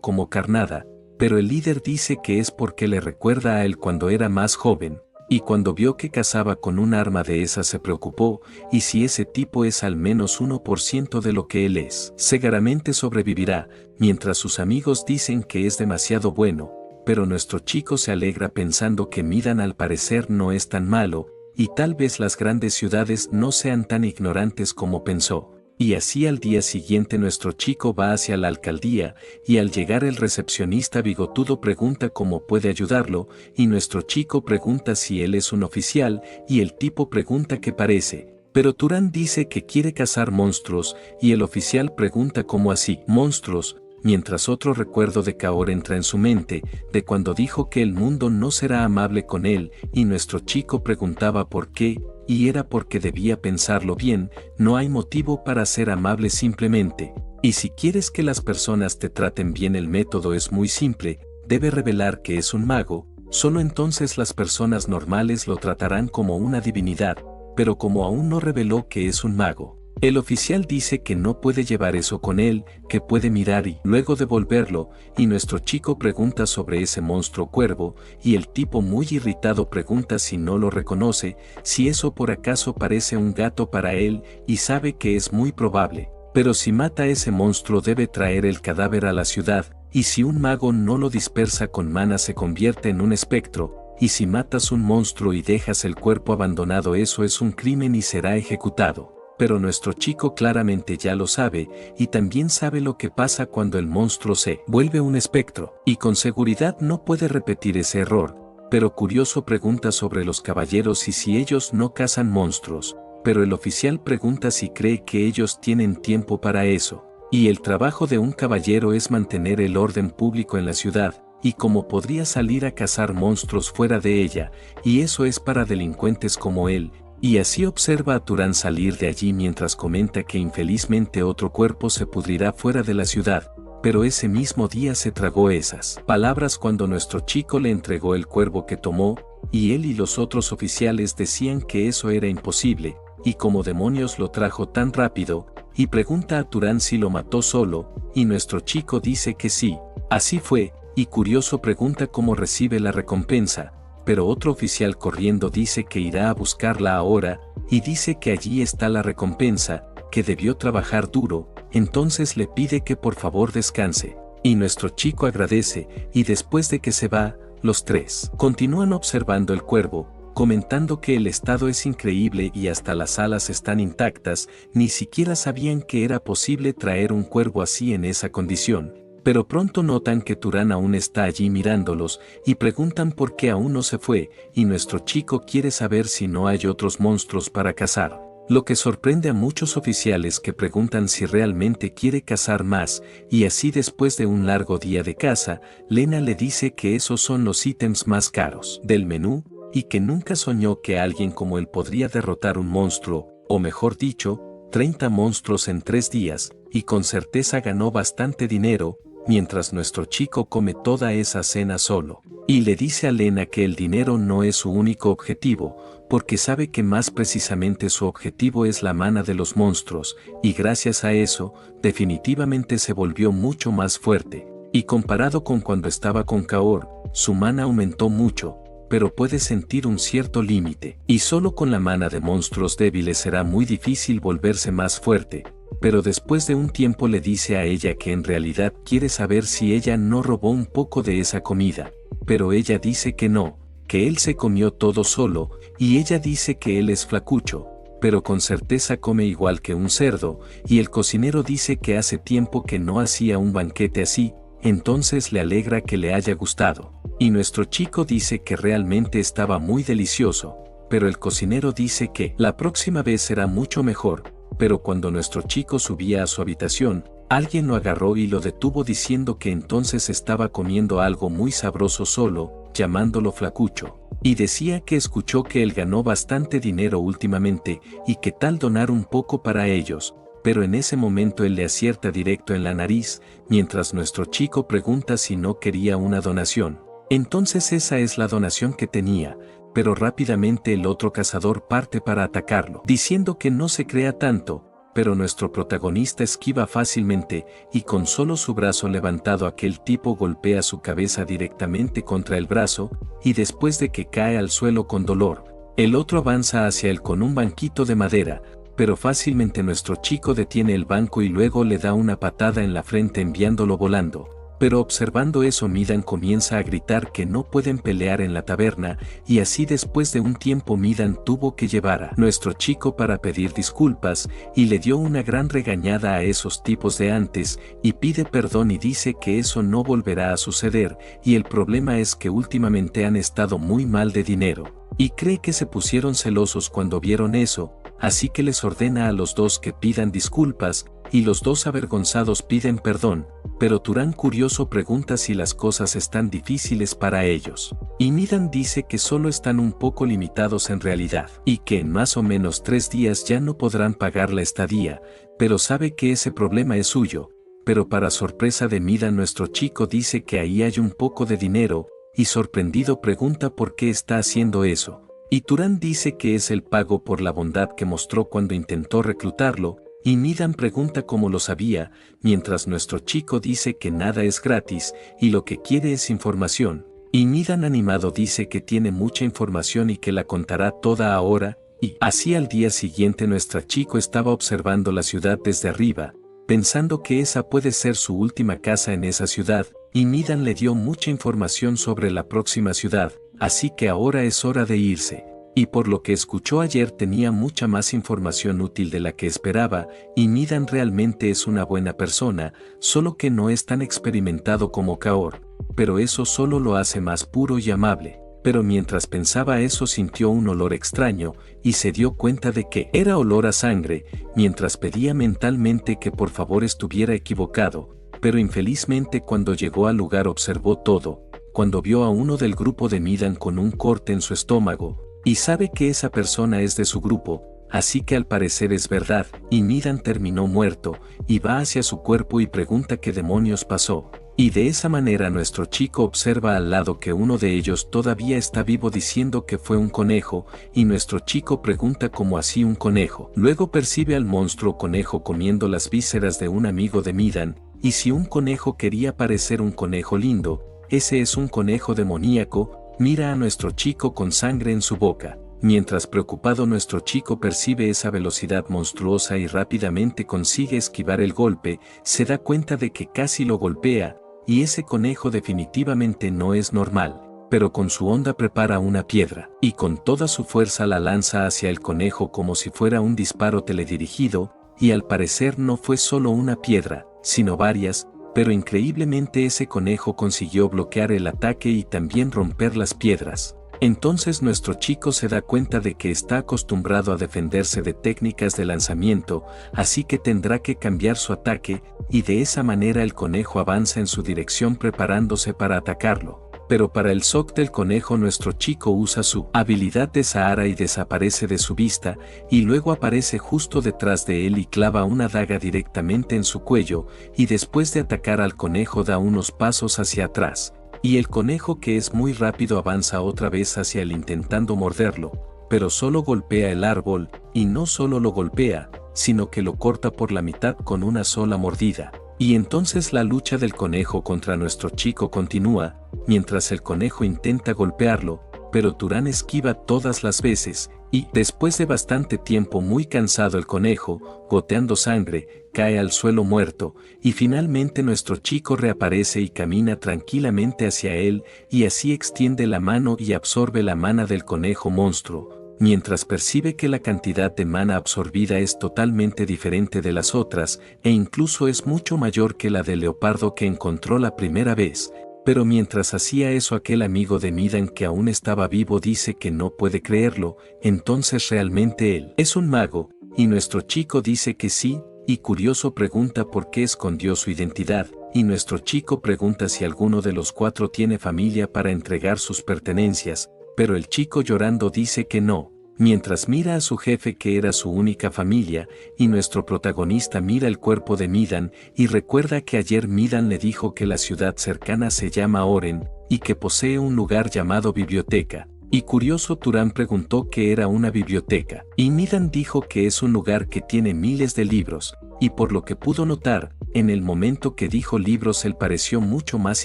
como carnada, pero el líder dice que es porque le recuerda a él cuando era más joven. Y cuando vio que cazaba con un arma de esas se preocupó, y si ese tipo es al menos 1% de lo que él es, seguramente sobrevivirá, mientras sus amigos dicen que es demasiado bueno, pero nuestro chico se alegra pensando que Midan al parecer no es tan malo, y tal vez las grandes ciudades no sean tan ignorantes como pensó. Y así al día siguiente nuestro chico va hacia la alcaldía, y al llegar el recepcionista bigotudo pregunta cómo puede ayudarlo, y nuestro chico pregunta si él es un oficial, y el tipo pregunta qué parece, pero Turán dice que quiere cazar monstruos, y el oficial pregunta cómo así, monstruos, mientras otro recuerdo de Kaor entra en su mente, de cuando dijo que el mundo no será amable con él, y nuestro chico preguntaba por qué, y era porque debía pensarlo bien, no hay motivo para ser amable simplemente, y si quieres que las personas te traten bien el método es muy simple, debe revelar que es un mago, solo entonces las personas normales lo tratarán como una divinidad, pero como aún no reveló que es un mago, el oficial dice que no puede llevar eso con él, que puede mirar y luego devolverlo, y nuestro chico pregunta sobre ese monstruo cuervo, y el tipo muy irritado pregunta si no lo reconoce, si eso por acaso parece un gato para él, y sabe que es muy probable, pero si mata a ese monstruo debe traer el cadáver a la ciudad, y si un mago no lo dispersa con mana se convierte en un espectro, y si matas un monstruo y dejas el cuerpo abandonado eso es un crimen y será ejecutado. Pero nuestro chico claramente ya lo sabe, y también sabe lo que pasa cuando el monstruo se vuelve un espectro, y con seguridad no puede repetir ese error, pero curioso pregunta sobre los caballeros y si ellos no cazan monstruos, pero el oficial pregunta si cree que ellos tienen tiempo para eso. Y el trabajo de un caballero es mantener el orden público en la ciudad, y cómo podría salir a cazar monstruos fuera de ella, y eso es para delincuentes como él. Y así observa a Turán salir de allí mientras comenta que infelizmente otro cuerpo se pudrirá fuera de la ciudad, pero ese mismo día se tragó esas palabras cuando nuestro chico le entregó el cuervo que tomó, y él y los otros oficiales decían que eso era imposible, y como demonios lo trajo tan rápido, y pregunta a Turán si lo mató solo, y nuestro chico dice que sí, así fue, y curioso pregunta cómo recibe la recompensa, pero otro oficial corriendo dice que irá a buscarla ahora, y dice que allí está la recompensa, que debió trabajar duro, entonces le pide que por favor descanse, y nuestro chico agradece, y después de que se va, los tres continúan observando el cuervo, comentando que el estado es increíble y hasta las alas están intactas, ni siquiera sabían que era posible traer un cuervo así en esa condición. Pero pronto notan que Turán aún está allí mirándolos, y preguntan por qué aún no se fue, y nuestro chico quiere saber si no hay otros monstruos para cazar. Lo que sorprende a muchos oficiales que preguntan si realmente quiere cazar más, y así después de un largo día de caza, Lena le dice que esos son los ítems más caros del menú, y que nunca soñó que alguien como él podría derrotar un monstruo, o mejor dicho, 30 monstruos en 3 días, y con certeza ganó bastante dinero, mientras nuestro chico come toda esa cena solo. Y le dice a Lena que el dinero no es su único objetivo, porque sabe que más precisamente su objetivo es la mana de los monstruos, y gracias a eso, definitivamente se volvió mucho más fuerte. Y comparado con cuando estaba con Kaor, su mana aumentó mucho, pero puede sentir un cierto límite, y solo con la mana de monstruos débiles será muy difícil volverse más fuerte. Pero después de un tiempo le dice a ella que en realidad quiere saber si ella no robó un poco de esa comida, pero ella dice que no, que él se comió todo solo, y ella dice que él es flacucho, pero con certeza come igual que un cerdo, y el cocinero dice que hace tiempo que no hacía un banquete así, entonces le alegra que le haya gustado. Y nuestro chico dice que realmente estaba muy delicioso, pero el cocinero dice que la próxima vez será mucho mejor. Pero cuando nuestro chico subía a su habitación, alguien lo agarró y lo detuvo diciendo que entonces estaba comiendo algo muy sabroso solo, llamándolo flacucho. Y decía que escuchó que él ganó bastante dinero últimamente y que tal donar un poco para ellos, pero en ese momento él le acierta directo en la nariz, mientras nuestro chico pregunta si no quería una donación. Entonces esa es la donación que tenía, pero rápidamente el otro cazador parte para atacarlo, diciendo que no se crea tanto, pero nuestro protagonista esquiva fácilmente, y con solo su brazo levantado aquel tipo golpea su cabeza directamente contra el brazo, y después de que cae al suelo con dolor, el otro avanza hacia él con un banquito de madera, pero fácilmente nuestro chico detiene el banco y luego le da una patada en la frente enviándolo volando. Pero observando eso Midan comienza a gritar que no pueden pelear en la taberna, y así después de un tiempo Midan tuvo que llevar a nuestro chico para pedir disculpas, y le dio una gran regañada a esos tipos de antes, y pide perdón y dice que eso no volverá a suceder, y el problema es que últimamente han estado muy mal de dinero, y cree que se pusieron celosos cuando vieron eso, así que les ordena a los dos que pidan disculpas, y los dos avergonzados piden perdón, pero Turán curioso pregunta si las cosas están difíciles para ellos. Y Midan dice que solo están un poco limitados en realidad, y que en más o menos 3 días ya no podrán pagar la estadía, pero sabe que ese problema es suyo. Pero para sorpresa de Midan nuestro chico dice que ahí hay un poco de dinero, y sorprendido pregunta por qué está haciendo eso. Y Turán dice que es el pago por la bondad que mostró cuando intentó reclutarlo, y Midan pregunta cómo lo sabía, mientras nuestro chico dice que nada es gratis, y lo que quiere es información. Y Midan animado dice que tiene mucha información y que la contará toda ahora, y así al día siguiente nuestra chico estaba observando la ciudad desde arriba, pensando que esa puede ser su última casa en esa ciudad, y Midan le dio mucha información sobre la próxima ciudad, así que ahora es hora de irse. Y por lo que escuchó ayer tenía mucha más información útil de la que esperaba, y Midan realmente es una buena persona, solo que no es tan experimentado como Kaor, pero eso solo lo hace más puro y amable. pero mientras pensaba eso sintió un olor extraño, y se dio cuenta de que era olor a sangre, mientras pedía mentalmente que por favor estuviera equivocado, pero infelizmente cuando llegó al lugar observó todo, cuando vio a uno del grupo de Midan con un corte en su estómago, y sabe que esa persona es de su grupo, así que al parecer es verdad, y Midan terminó muerto, y va hacia su cuerpo y pregunta qué demonios pasó. Y de esa manera nuestro chico observa al lado que uno de ellos todavía está vivo diciendo que fue un conejo, y nuestro chico pregunta cómo así un conejo. Luego percibe al monstruo conejo comiendo las vísceras de un amigo de Midan, y si un conejo quería parecer un conejo lindo, ese es un conejo demoníaco. Mira a nuestro chico con sangre en su boca. Mientras preocupado nuestro chico percibe esa velocidad monstruosa y rápidamente consigue esquivar el golpe, se da cuenta de que casi lo golpea, y ese conejo definitivamente no es normal, pero con su onda prepara una piedra, y con toda su fuerza la lanza hacia el conejo como si fuera un disparo teledirigido, y al parecer no fue solo una piedra, sino varias, pero increíblemente ese conejo consiguió bloquear el ataque y también romper las piedras. Entonces nuestro chico se da cuenta de que está acostumbrado a defenderse de técnicas de lanzamiento, así que tendrá que cambiar su ataque, y de esa manera el conejo avanza en su dirección preparándose para atacarlo. Pero para el shock del conejo nuestro chico usa su habilidad de Sahara y desaparece de su vista, y luego aparece justo detrás de él y clava una daga directamente en su cuello, y después de atacar al conejo da unos pasos hacia atrás. Y el conejo, que es muy rápido, avanza otra vez hacia él intentando morderlo, pero solo golpea el árbol, y no solo lo golpea, sino que lo corta por la mitad con una sola mordida. Y entonces la lucha del conejo contra nuestro chico continúa, mientras el conejo intenta golpearlo, pero Turán esquiva todas las veces, y después de bastante tiempo muy cansado el conejo, goteando sangre, cae al suelo muerto, y finalmente nuestro chico reaparece y camina tranquilamente hacia él, y así extiende la mano y absorbe la mana del conejo monstruo, mientras percibe que la cantidad de mana absorbida es totalmente diferente de las otras, e incluso es mucho mayor que la del leopardo que encontró la primera vez. Pero mientras hacía eso aquel amigo de Midan que aún estaba vivo dice que no puede creerlo, entonces realmente él es un mago, y nuestro chico dice que sí, y curioso pregunta por qué escondió su identidad, y nuestro chico pregunta si alguno de los cuatro tiene familia para entregar sus pertenencias, pero el chico llorando dice que no, mientras mira a su jefe que era su única familia, y nuestro protagonista mira el cuerpo de Midan y recuerda que ayer Midan le dijo que la ciudad cercana se llama Oren, y que posee un lugar llamado biblioteca. Y curioso Turán preguntó qué era una biblioteca, y Midan dijo que es un lugar que tiene miles de libros, y por lo que pudo notar, en el momento que dijo libros él pareció mucho más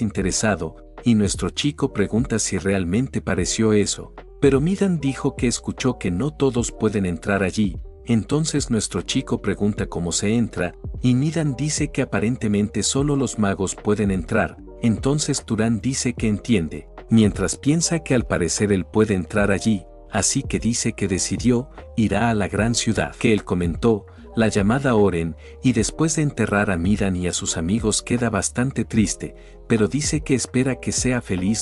interesado, y nuestro chico pregunta si realmente pareció eso, pero Midan dijo que escuchó que no todos pueden entrar allí. Entonces nuestro chico pregunta cómo se entra, y Midan dice que aparentemente solo los magos pueden entrar. Entonces Turán dice que entiende, mientras piensa que al parecer él puede entrar allí, así que dice que decidió, irá a la gran ciudad que él comentó, la llamada Oren, y después de enterrar a Midan y a sus amigos queda bastante triste, pero dice que espera que sea feliz